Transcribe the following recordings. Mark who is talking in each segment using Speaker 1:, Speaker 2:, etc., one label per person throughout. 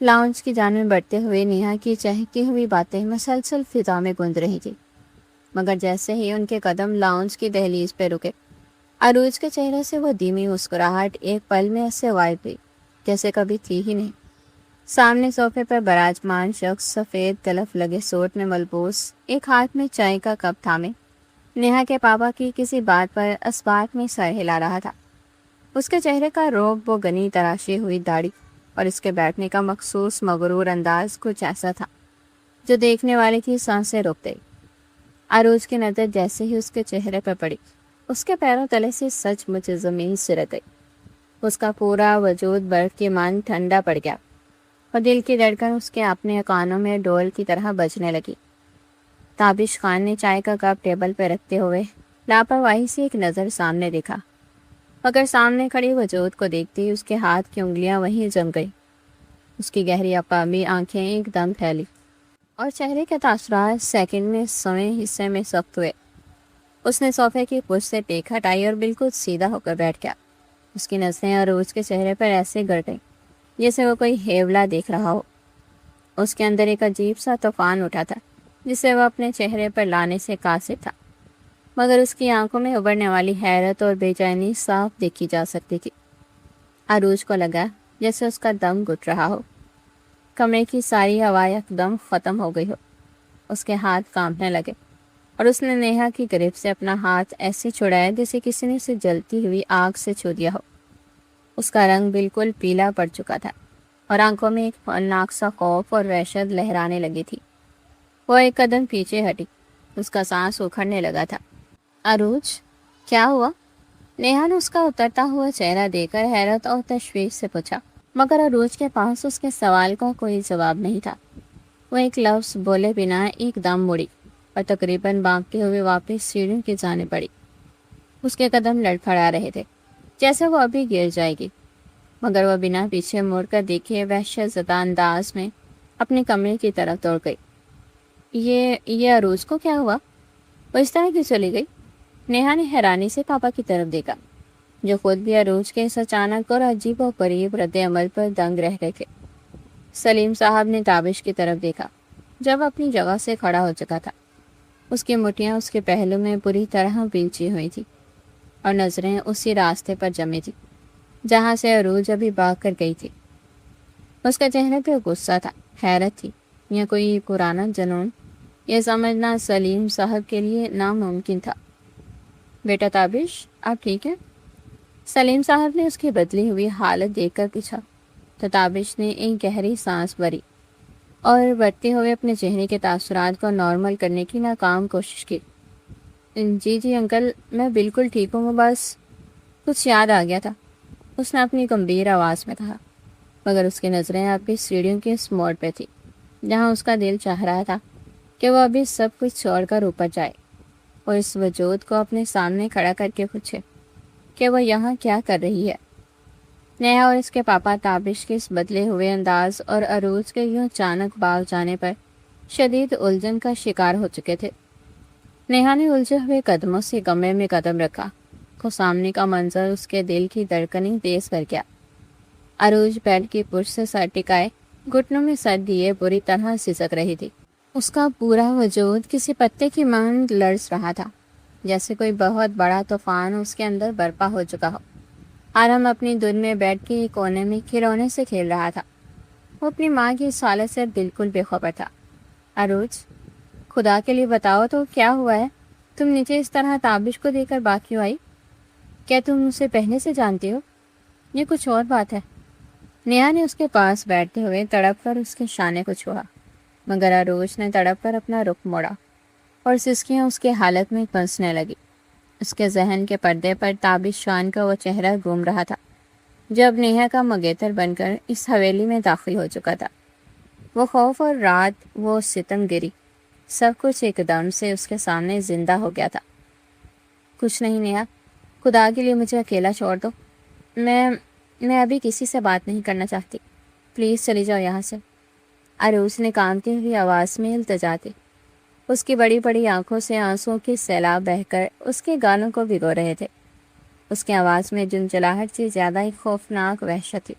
Speaker 1: Lounge کی جانب بڑھتے ہوئے نیہا کی چہکتی ہوئی باتیں مسلسل فضا میں گونج رہی تھی، مگر جیسے ہی ان کے قدم لاؤنج کی دہلیز پہ رکے، عروج کے چہرے سے وہ دھیمی مسکراہٹ ایک پل میں ایسے غائب ہوئی جیسے کبھی تھی ہی نہیں۔ سامنے صوفے پر براجمان شخص سفید گلف لگے سوٹ میں ملبوس، ایک ہاتھ میں چائے کا کپ تھامے، نیہا کے پاپا کی کسی بات پر اسبات میں سر ہلا رہا تھا۔ اس کے چہرے کا روب، وہ گنی تراشی ہوئی داڑھی اور اس کے بیٹھنے کا مخصوص مغرور انداز کچھ ایسا تھا جو دیکھنے والے کی سانسیں روک دے۔ عروج کی نظر جیسے ہی اس کے چہرے پر پڑی، اس کے پیروں تلے سے سچ مچ زمین سرک گئی۔ اس کا پورا وجود برف کے مان ٹھنڈا پڑ گیا اور دل کی دھڑکن اس کے اپنے کانوں میں ڈول کی طرح بجنے لگی۔ تابش خان نے چائے کا کپ ٹیبل پہ رکھتے ہوئے لاپرواہی سے ایک نظر سامنے دیکھا، مگر سامنے کھڑی وجود کو دیکھتی اس کے ہاتھ کی انگلیاں وہیں جم گئی۔ اس کی گہری اپامی آنکھیں ایک دم پھیلی اور چہرے کے تاثرات سیکنڈ میں سویں حصے میں سخت ہوئے۔ اس نے صوفے کی پشت سے ٹیک ہٹائی اور بالکل سیدھا ہو کر بیٹھ گیا۔ اس کی نظریں عروج کے چہرے پر ایسے گڑ گئیں جیسے وہ کوئی ہیولا دیکھ رہا ہو۔ اس کے اندر ایک عجیب سا طوفان اٹھا تھا جسے وہ اپنے چہرے پر لانے سے قاصر تھا، مگر اس کی آنکھوں میں ابھرنے والی حیرت اور بے چینی صاف دیکھی جا سکتی تھی۔ عروج کو لگا جیسے اس کا دم گھٹ رہا ہو، کمرے کی ساری ہوا یکدم ختم ہو گئی ہو۔ اس کے ہاتھ کانپنے لگے اور اس نے نیہا کی گریب سے اپنا ہاتھ ایسے چھڑایا جیسے کسی نے اسے جلتی ہوئی آگ سے چھو دیا ہو۔ اس کا رنگ بالکل پیلا پڑ چکا تھا اور آنکھوں میں ایک ہولناک سا خوف اور وحشت لہرانے لگی تھی۔ وہ ایک قدم پیچھے ہٹی، اس کا سانس اکھڑنے لگا تھا۔ عروج، کیا ہوا؟ نیہا نے اس کا اترتا ہوا چہرہ دیکھ کر حیرت اور تشویش سے پوچھا، مگر عروج کے پاس اس کے سوال کا کوئی جواب نہیں تھا۔ وہ ایک لفظ بولے بنا ایک دم مڑی اور تقریباً بانکتے ہوئے واپس سیڑھیوں کی جانب بڑھی۔ اس کے قدم لڑکھڑا رہے تھے جیسے وہ ابھی گر جائے گی، مگر وہ بنا پیچھے مڑ کر دیکھے وحشت زدہ انداز میں اپنے کمرے کی طرف دوڑ گئی۔ یہ عروج کو کیا ہوا؟ وہ اس طرح کیوں چلی گئی؟ نیہا نے حیرانی سے پاپا کی طرف دیکھا، جو خود بھی عروج کے اس اچانک اور عجیب و غریب رد عمل پر دنگ رہ گئے تھے۔ سلیم صاحب نے تابش کی طرف دیکھا، جب اپنی جگہ سے کھڑا ہو چکا تھا۔ اس کی مٹھیاں اس کے پہلو میں بری طرح پیچھی ہوئی تھی اور نظریں اسی راستے پر جمی تھی جہاں سے عروج ابھی بھاگ کر گئی تھی۔ اس کے چہرے پہ غصہ تھا، حیرت تھی، یا کوئی پرانا جنون۔ یہ سمجھنا سلیم صاحب کے لیے ناممکن تھا۔ بیٹا تابش، آپ ٹھیک ہیں؟ سلیم صاحب نے اس کی بدلی ہوئی حالت دیکھ کر پوچھا تو تابش نے ایک گہری سانس بھری اور بڑھتے ہوئے اپنے چہرے کے تاثرات کو نارمل کرنے کی ناکام کوشش کی۔ جی انکل، میں بالکل ٹھیک ہوں، بس کچھ یاد آ گیا تھا، اس نے اپنی گمبھیر آواز میں کہا، مگر اس کی نظریں آپ کی سیڑھیوں کے اس موڑ پہ تھی جہاں اس کا دل چاہ رہا تھا کہ وہ ابھی سب کچھ چھوڑ کر اوپر جائے اور اس وجود کو اپنے سامنے کھڑا کر کے پوچھے کہ وہ یہاں کیا کر رہی ہے۔ نیہا اور اس کے پاپا تابش کے اس بدلے ہوئے انداز اور عروج کے یوں اچانک بھاگ جانے پر شدید الجھن کا شکار ہو چکے تھے۔ نیہا نے الجھے ہوئے قدموں سے کمرے میں قدم رکھا کو سامنے کا منظر اس کے دل کی دھڑکنیں تیز کر گیا۔ عروج بیڈ کی پشت سے سر ٹکائے گھٹنوں میں سر دیے بری طرح سسک رہی تھی۔ اس کا پورا وجود کسی پتے کی مانند لرز رہا تھا، جیسے کوئی بہت بڑا طوفان اس کے اندر برپا ہو چکا ہو۔ آرم اپنی دھن میں بیٹھ کے ایک کونے میں کھلونے سے کھیل رہا تھا۔ وہ اپنی ماں کی اس حالت سے بالکل بے خبر تھا۔ عروج، خدا کے لیے بتاؤ تو کیا ہوا ہے؟ تم نیچے اس طرح تابش کو دے کر بھاگ کیوں آئی؟ کیا تم اسے پہلے سے جانتی ہو؟ یہ کچھ اور بات ہے۔ نیہا نے اس کے پاس بیٹھتے ہوئے تڑپ کر اس کے شانے کو چھوا، مگر عروج نے تڑپ کر اپنا رخ موڑا اور سسکیاں اس کے حالت میں پھنسنے لگی۔ اس کے ذہن کے پردے پر تابش شان کا وہ چہرہ گھوم رہا تھا جب نیہا کا مگیتر بن کر اس حویلی میں داخل ہو چکا تھا۔ وہ خوف اور رات، وہ ستم گری، سب کچھ ایک دم سے اس کے سامنے زندہ ہو گیا تھا۔ کچھ نہیں نیہا، خدا کے لیے مجھے اکیلا چھوڑ دو، میں ابھی کسی سے بات نہیں کرنا چاہتی، پلیز چلی جاؤ یہاں سے، عروج نے کانپتی ہوئی آواز میں التجا دی۔ اس کی بڑی بڑی آنکھوں سے آنسوؤں کی سیلاب بہہ کر اس کے گالوں کو بھگو رہے تھے۔ اس کی آواز میں جنجلاہٹ سے زیادہ ایک خوفناک وحشت تھی۔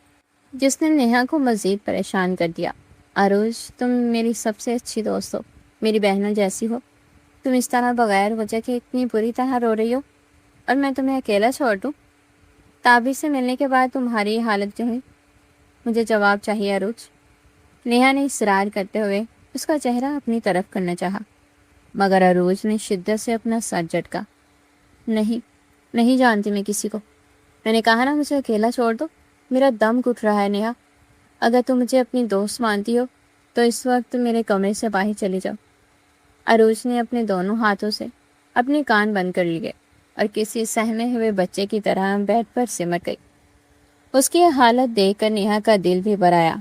Speaker 1: جس نے نیہا کو مزید پریشان کر دیا۔ عروج، تم میری سب سے اچھی دوست ہو، میری بہنوں جیسی ہو، تم اس طرح بغیر وجہ کے اتنی بری طرح رو رہی ہو اور میں تمہیں اکیلا چھوڑ دوں؟ تابی سے ملنے کے بعد تمہاری حالت جو ہوئی، مجھے جواب چاہیے عروج۔ نیہا نے اصرار کرتے ہوئے اس کا چہرہ اپنی طرف کرنا چاہا، مگر عروج نے شدت سے اپنا سر جھٹکا۔ نہیں جانتی میں کسی کو، میں نے کہا نا مجھے اکیلا چھوڑ دو، میرا دم گھٹ رہا ہے نیہا۔ اگر تم مجھے اپنی دوست مانتی ہو تو اس وقت میرے کمرے سے باہر چلی جاؤ۔ عروج نے اپنے دونوں ہاتھوں سے اپنے کان بند کر لیے اور کسی سہمے ہوئے بچے کی طرح بیڈ پر سمٹ گئی۔ اس کی حالت دیکھ کر نیہا کا دل بھی بھر آیا۔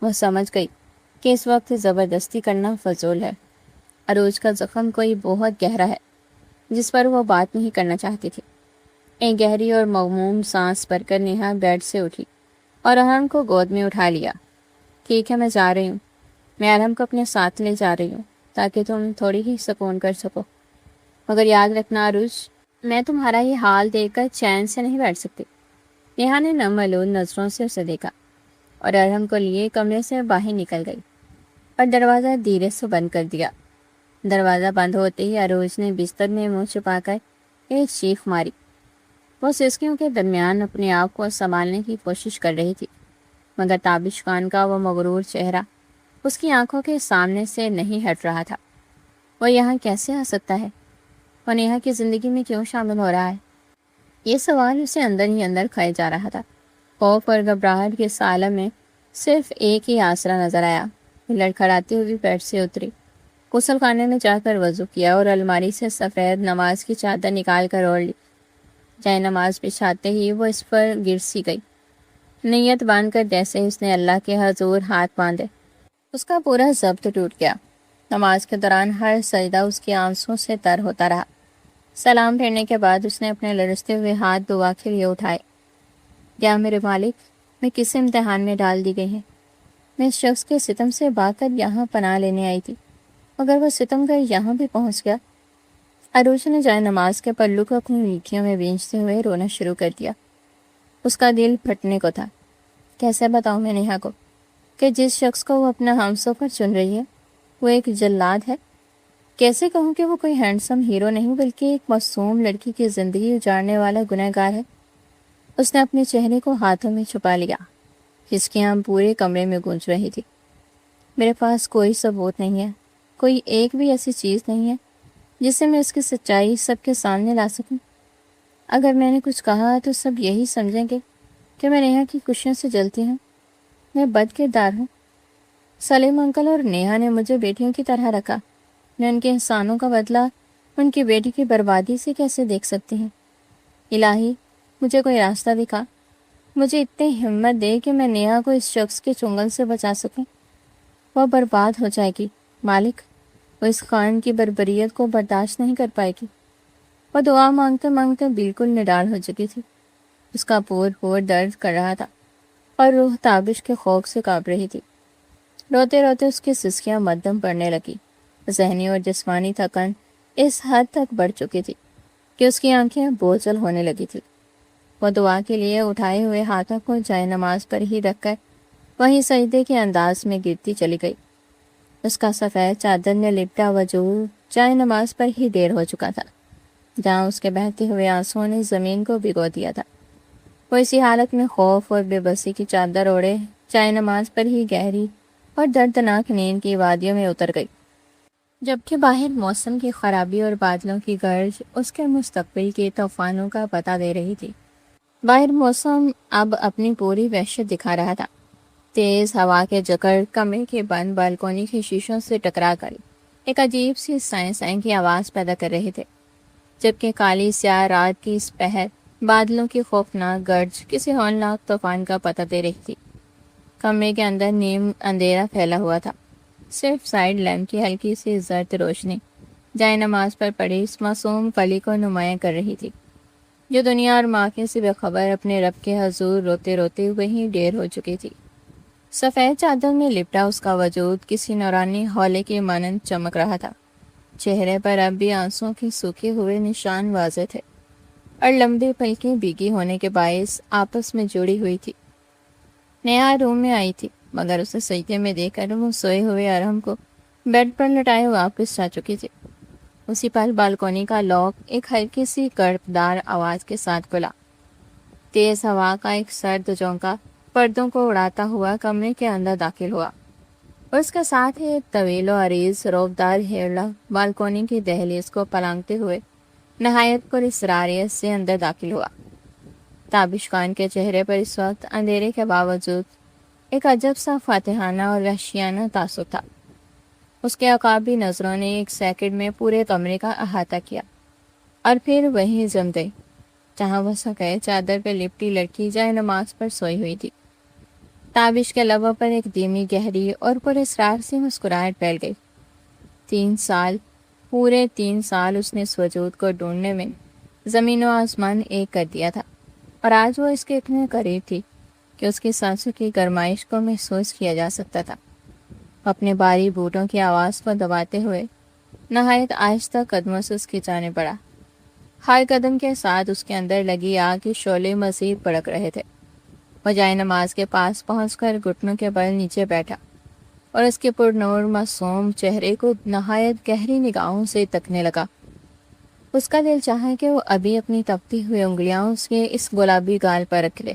Speaker 1: وہ سمجھ گئی کہ اس وقت زبردستی کرنا فضول ہے۔ عروج کا زخم کوئی بہت گہرا ہے جس پر وہ بات نہیں کرنا چاہتی تھی۔ ایک گہری اور مغموم سانس بھر کر نیہا بیڈ سے اٹھی اور ارحم کو گود میں اٹھا لیا۔ ٹھیک ہے، میں جا رہی ہوں، میں ارحم کو اپنے ساتھ لے جا رہی ہوں تاکہ تم تھوڑی ہی سکون کر سکو، مگر یاد رکھنا عروج، میں تمہارا یہ حال دیکھ کر چین سے نہیں بیٹھ سکتی۔ نیہا نے نم آلود نظروں سے اسے دیکھا اور ارحم کو لیے کمرے سے باہر نکل گئی اور دروازہ دھیرے سے بند کر دیا۔ دروازہ بند ہوتے ہی عروج نے بستر میں منہ چھپا کر ایک چیخ ماری۔ وہ سسکیوں کے درمیان اپنے آپ کو سنبھالنے کی کوشش کر رہی تھی، مگر تابش خان کا وہ مغرور چہرہ اس کی آنکھوں کے سامنے سے نہیں ہٹ رہا تھا۔ وہ یہاں کیسے آ سکتا ہے؟ وہ نیہا کی زندگی میں کیوں شامل ہو رہا ہے؟ یہ سوال اسے اندر ہی اندر کھائے جا رہا تھا۔ خوف اور گھبراہٹ کے سالہ میں صرف ایک ہی آسرا نظر آیا۔ وہ لڑکھڑاتی ہوئی بیڈ سے اتری، غسل خانے میں جا کر وضو کیا اور الماری سے سفید نماز کی چادر نکال کر اوڑھ لی۔ جائے نماز بچھاتے ہی وہ اس پر گر سی گئی، نیت باندھ کر جیسے اس نے اللہ کے حضور ہاتھ باندھے۔ اس کا پورا ضبط ٹوٹ گیا۔ نماز کے دوران ہر سجدہ اس کے آنسوں سے تر ہوتا رہا۔ سلام پھیرنے کے بعد اس نے اپنے لرزتے ہوئے ہاتھ دعا کے لیے اٹھائے۔ یا میرے مالک، میں کس امتحان میں ڈال دی گئی ہے؟ میں اس شخص کے ستم سے بھاگ کر یہاں پناہ لینے آئی تھی، مگر وہ ستم گر یہاں بھی پہنچ گیا۔ عروج نے جائے نماز کے پلو کو اپنی ریکھیوں میں بینچتے ہوئے رونا شروع کر دیا۔ اس کا دل پھٹنے کو تھا۔ کیسے بتاؤں میں نیہا کو کہ جس شخص کو وہ اپنا ہمسفر چن رہی ہے وہ ایک جلاد ہے؟ کیسے کہوں کہ وہ کوئی ہینڈسم ہیرو نہیں بلکہ ایک معصوم لڑکی کی زندگی اجاڑنے والا گنہگار ہے؟ اس نے اپنے چہرے کو ہاتھوں میں چھپا لیا، ہچکیاں پورے کمرے میں گونج رہی تھی۔ میرے پاس کوئی ثبوت نہیں ہے، کوئی ایک بھی ایسی چیز نہیں ہے جس سے میں اس کی سچائی سب کے سامنے لا سکوں۔ اگر میں نے کچھ کہا تو سب یہی سمجھیں گے کہ میں نیہا کی خوشیوں سے جلتی ہوں، میں بد کردار ہوں۔ سلیم انکل اور نیہا نے مجھے بیٹیوں کی طرح رکھا، میں ان کے احسانوں کا بدلہ ان کی بیٹی کی بربادی سے کیسے دیکھ سکتی ہوں؟ الہی، مجھے کوئی راستہ دکھا، مجھے اتنی ہمت دے کہ میں نیہا کو اس شخص کے چنگل سے بچا سکوں۔ وہ برباد ہو جائے گی مالک، وہ اس خان کی بربریت کو برداشت نہیں کر پائے گی۔ وہ دعا مانگتے مانگتے بالکل نڈال ہو چکی تھی۔ اس کا پور درد کر رہا تھا اور روح تابش کے خوف سے کانپ رہی تھی۔ روتے روتے اس کی سسکیاں مدھم پڑنے لگی۔ ذہنی اور جسمانی تھکن اس حد تک بڑھ چکی تھی کہ اس کی آنکھیں بوجھل ہونے لگی تھی۔ وہ دعا کے لیے اٹھائے ہوئے ہاتھوں کو جائے نماز پر ہی رکھ کر وہیں سجدے کے انداز میں گرتی چلی گئی۔ اس کا سفید چادر میں لپٹا وجود جائے نماز پر ہی ڈیر ہو چکا تھا، جہاں اس کے بہتے ہوئے آنسوؤں نے زمین کو بھگو دیا تھا۔ وہ اسی حالت میں خوف اور بے بسی کی چادر اوڑھے جائے نماز پر ہی گہری اور دردناک نیند کی وادیوں میں اتر گئی، جبکہ باہر موسم کی خرابی اور بادلوں کی گرج اس کے مستقبل کے طوفانوں کا پتہ دے رہی تھی۔ باہر موسم اب اپنی پوری وحشت دکھا رہا تھا۔ تیز ہوا کے جکڑ کمرے کے بند بالکونی کے شیشوں سے ٹکرا کر ایک عجیب سی سائیں سائیں کی آواز پیدا کر رہے تھے، جبکہ کالی سیاہ رات کی اس پہر بادلوں کی خوفناک گرج کسی ہولناک طوفان کا پتہ دے رہی تھی۔ کمرے کے اندر نیم اندھیرا پھیلا ہوا تھا، صرف سائیڈ لیمپ کی ہلکی سی زرد روشنی جائے نماز پر پڑی اس معصوم کلی کو نمایاں کر رہی تھی، جو دنیا اور ماں سے بے خبر اپنے رب کے حضور روتے روتے وہیں ڈیر ہو چکی تھی۔ سفید چادر میں لپٹا اس کا وجود کسی نورانی ہولے کے مانند چمک رہا تھا۔ چہرے پر اب بھی آنسوؤں کے سوکھے ہوئے نشان واضح تھے اور لمبی پلکیں بھیگی ہونے کے باعث آپس میں جڑی ہوئی تھی۔ نیا روم میں آئی تھی مگر اسے سجدے میں دیکھ کر وہ سوئے ہوئے ارحم کو بیڈ پر لٹائے واپس جا چکی تھی۔ اسی پل بالکونی کا لاک ایک ہلکی سی کڑپدار آواز کے ساتھ کھلا۔ تیز ہوا کا ایک سرد جھونکا پردوں کو اڑاتا ہوا کمرے کے اندر داخل ہوا اور اس کے ساتھ ہی ایک طویل و عریض روبدار ہیرلا بالکونی کی دہلیز کو پلانگتے ہوئے نہایت پر اسراریت سے اندر داخل ہوا۔ تابش خان کے چہرے پر اس وقت اندھیرے کے باوجود ایک عجب سا فاتحانہ اور وحشیانہ تاثر تھا۔ اس کے عقابی نظروں نے ایک سیکنڈ میں پورے کمرے کا احاطہ کیا اور پھر وہیں جم گئی جہاں وہ سکے چادر پہ لپٹی لڑکی جائے نماز پر سوئی ہوئی تھی۔ تابش کے لبوں پر ایک دھیمی گہری اور پر اسرار سے مسکراہٹ پھیل گئی۔ 3 سال، پورے 3 سال اس نے اس وجود کو ڈھونڈنے میں زمین و آسمان ایک کر دیا تھا اور آج وہ اس کے اتنے قریب تھی کہ اس کی سانسوں کی گرمائش کو محسوس کیا جا سکتا تھا۔ اپنے بھاری بوٹوں کی آواز کو دباتے ہوئے نہایت آہستہ قدموں سے اس کی جانب بڑھا۔ ہر قدم کے ساتھ اس کے اندر لگی آگ کے شعلے مزید بڑک رہے تھے۔ وہ جائے نماز کے پاس پہنچ کر گھٹنوں کے بل نیچے بیٹھا اور اس کے پر نور معصوم چہرے کو نہایت گہری نگاہوں سے تکنے لگا۔ اس کا دل چاہا کہ وہ ابھی اپنی تپتی ہوئی انگلیاں اس کے اس گلابی گال پر رکھ لے،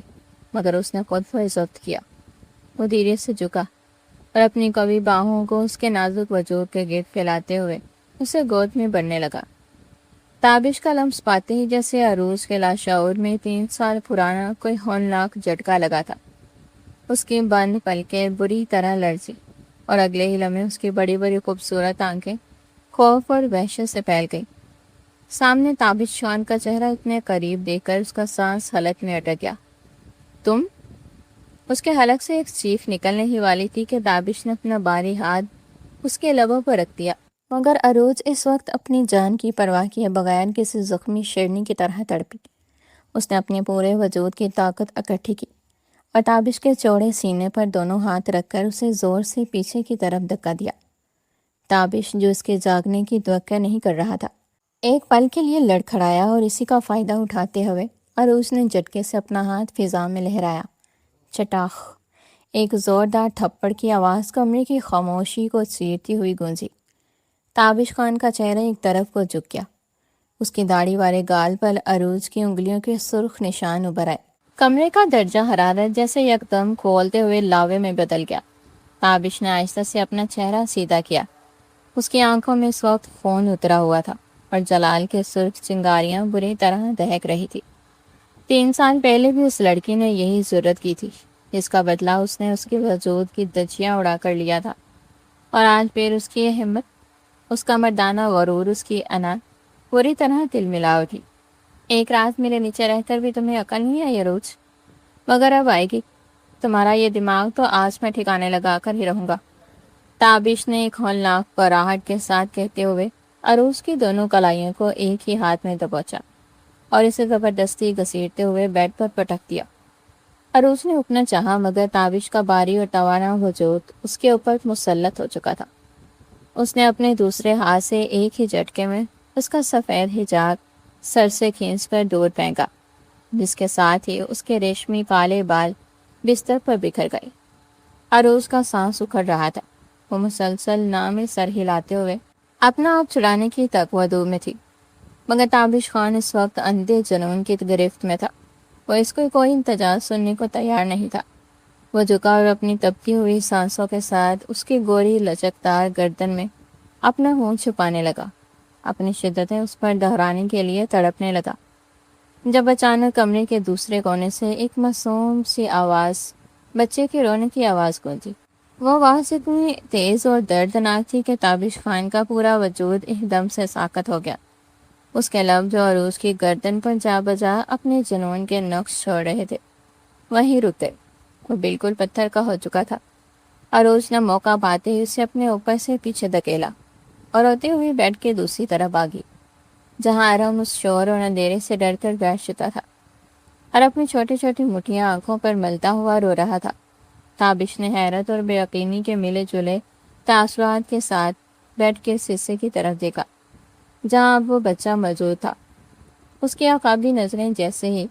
Speaker 1: مگر اس نے خود کو ضبط کیا۔ وہ دھیرے سے جھکا اور اپنی قوی باہوں کو اس کے نازک وجود کے گرد پھیلاتے ہوئے اسے گود میں بڑھنے لگا۔ تابش کا لمس پاتے ہی جیسے عروج کے لاشعور میں 3 سال پرانا کوئی ہولناک جھٹکا لگا تھا۔ اس کی بند پلکیں بری طرح لرزی اور اگلے ہی لمحے اس کی بڑی بڑی خوبصورت آنکھیں خوف اور وحشت سے پھیل گئی۔ سامنے تابش خان کا چہرہ اتنے قریب دیکھ کر اس کا سانس حلق میں اٹک گیا۔ تم؟ اس کے حلق سے ایک چیخ نکلنے ہی والی تھی کہ تابش نے اپنا بھاری ہاتھ اس کے لبوں پر رکھ دیا، مگر عروج اس وقت اپنی جان کی پرواہ کیے بغیر کسی زخمی شیرنی کی طرح تڑپی۔ اس نے اپنے پورے وجود کی طاقت اکٹھی کی اور تابش کے چوڑے سینے پر دونوں ہاتھ رکھ کر اسے زور سے پیچھے کی طرف دھکا دیا۔ تابش جو اس کے جاگنے کی توقع نہیں کر رہا تھا، ایک پل کے لیے لڑکھڑایا اور اسی کا فائدہ اٹھاتے ہوئے عروج نے جھٹکے سے اپنا ہاتھ فضا میں لہرایا۔ چٹاخ! ایک زوردار تھپڑ کی آواز کمرے کی خاموشی کو چیرتی ہوئی گونجی۔ تابش خان کا چہرہ ایک طرف کو جھک گیا۔ اس کی داڑھی والے گال پر عروج کی انگلیوں کے سرخ نشان ابھر آئے۔ کمرے کا درجہ حرارت جیسے یکدم کھولتے ہوئے لاوے میں بدل گیا۔ تابش نے آہستہ سے اپنا چہرہ سیدھا کیا۔ اس کی آنکھوں میں اس وقت خون اترا ہوا تھا اور جلال کے سرخ چنگاریاں بری طرح دہک رہی تھی۔ 3 سال پہلے بھی اس لڑکی نے یہی ضرورت کی تھی، جس کا بدلہ اس نے اس کے وجود کی دھجیاں اڑا کر لیا تھا، اور آج پھر اس کی یہ ہمت، اس کا مردانہ غرور، اس کی انا پوری طرح تل ملا اٹھی۔ ایک رات میرے نیچے رہ کر بھی تمہیں عقل نہیں آئی عروج، مگر اب آئے گی۔ تمہارا یہ دماغ تو آج میں ٹھکانے لگا کر ہی رہوں گا، تابش نے ایک ہولناک کراہٹ کے ساتھ کہتے ہوئے عروج کی دونوں کلائیوں کو ایک ہی ہاتھ میں دبوچا اور اسے زبردستی گھسیٹتے ہوئے بیڈ پر پٹک دیا۔ عروج نے اٹھنا چاہا مگر تابش کا بھاری اور توانا وجود اس کے اوپر مسلط ہو چکا تھا۔ اس نے اپنے دوسرے ہاتھ سے ایک ہی جھٹکے میں اس کا سفید حجاب سر سے کھینچ کر دور پھینکا، جس کے ساتھ ہی اس کے ریشمی کالے بال بستر پر بکھر گئے۔ عروج کا سانس اکھڑ رہا تھا۔ وہ مسلسل نام سر ہلاتے ہوئے اپنا آپ چھڑانے کی تقویٰ میں تھی، مگر تابش خان اس وقت اندھے جنون کی گرفت میں تھا۔ وہ اس کو کوئی امتجاز سننے کو تیار نہیں تھا۔ وہ جھکا اور اپنی تبتی ہوئی سانسوں کے ساتھ اس کی گوری لچکدار گردن میں اپنا منہ چھپانے لگا، اپنی شدتیں اس پر دہرانے کے لیے تڑپنے لگا، جب اچانک کمرے کے دوسرے کونے سے ایک معصوم سی آواز، بچے کے رونے کی آواز گونجی۔ وہ آواز اتنی تیز اور دردناک تھی کہ تابش خان کا پورا وجود ایک دم سے ساکت ہو گیا۔ اس کے لب جو عروج کی گردن پر جا بجا اپنے جنون کے نقش چھوڑ رہے تھے وہیں رک گئے۔ وہ بالکل پتھر کا ہو چکا تھا۔ عروج نے موقع پاتے ہی اسے اپنے اوپر سے پیچھے دھکیلا اور روتے ہوئے بیڈ کے دوسری طرف بھاگی، جہاں ارحم اس شور اور اندھیرے سے ڈر کر بیٹھ چکا تھا اور اپنی چھوٹی چھوٹی مٹھیاں آنکھوں پر ملتا ہوا رو رہا تھا۔ تابش نے حیرت اور بے یقینی کے ملے جلے تاثرات کے ساتھ بیڈ کے شیشے کی طرف دیکھا جہاں اب وہ بچہ موجود تھا۔ اس کی عقابی نظریں جیسے ہی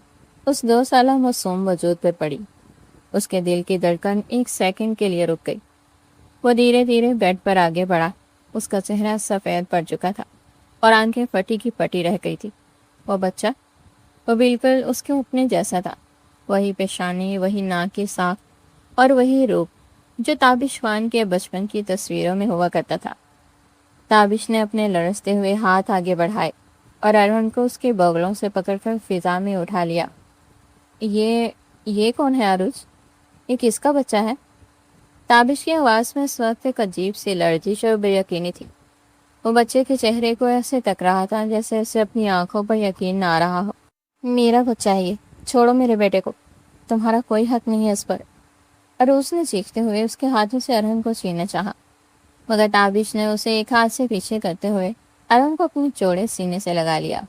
Speaker 1: اس 2 سالہ معصوم وجود پہ پڑی، اس کے دل کی دھڑکن ایک سیکنڈ کے لیے رک گئی۔ وہ دھیرے دھیرے بیڈ پر آگے بڑھا۔ اس کا چہرہ سفید پڑ چکا تھا اور آنکھیں پھٹی کی پٹی رہ گئی تھی۔ وہ بچہ، وہ بالکل اس کے اپنے جیسا تھا، وہی پیشانی، وہی ناک کی ساکھ اور وہی روپ جو تابش خان کے بچپن کی تصویروں میں ہوا کرتا تھا۔ تابش نے اپنے لرزتے ہوئے ہاتھ آگے بڑھائے اور ارون کو اس کے بغلوں سے پکڑ کر فضا میں اٹھا لیا۔ یہ کون ہے عروج؟ یہ کس کا بچہ ہے؟ تابش کی آواز میں اس وقت ایک عجیب سی لرزش اور بے یقینی تھی۔ وہ بچے کے چہرے کو ایسے تک رہا تھا جیسے اسے اپنی آنکھوں پر یقین نہ آ رہا ہو۔ میرا بچہ ہے یہ، چھوڑو میرے بیٹے کو، تمہارا کوئی حق نہیں ہے اس پر۔ عروج نے چیختے ہوئے اس کے ہاتھوں سے ارون کو چھیننا چاہا، مگر تابش نے اسے ایک ہاتھ سے پیچھے کرتے ہوئے ارون کو اپنے چوڑے سینے سے لگا لیا۔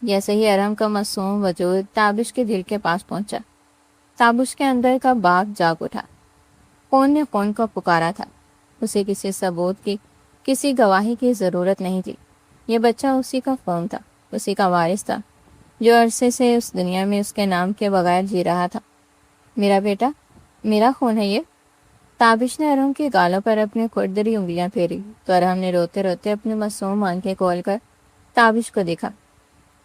Speaker 1: جیسے ہی ارون کا معصوم وجود تابش کے دل کے پاس پہنچا، تابش کے اندر کا باغ جاگ اٹھا۔ کون نے کون کو پکارا تھا؟ اسے کسی ثبوت کی، کسی گواہی کی ضرورت نہیں تھی۔ یہ بچہ اسی کا خون تھا، اسی کا وارث تھا، جو عرصے سے اس دنیا میں اس کے نام کے بغیر جی رہا تھا۔ میرا بیٹا، میرا خون ہے یہ۔ تابش نے ارون کے گالوں پر اپنے کھردری انگلیاں پھیری تو ارون نے روتے روتے اپنے معصوم آنکھیں کھول کر تابش کو دیکھا۔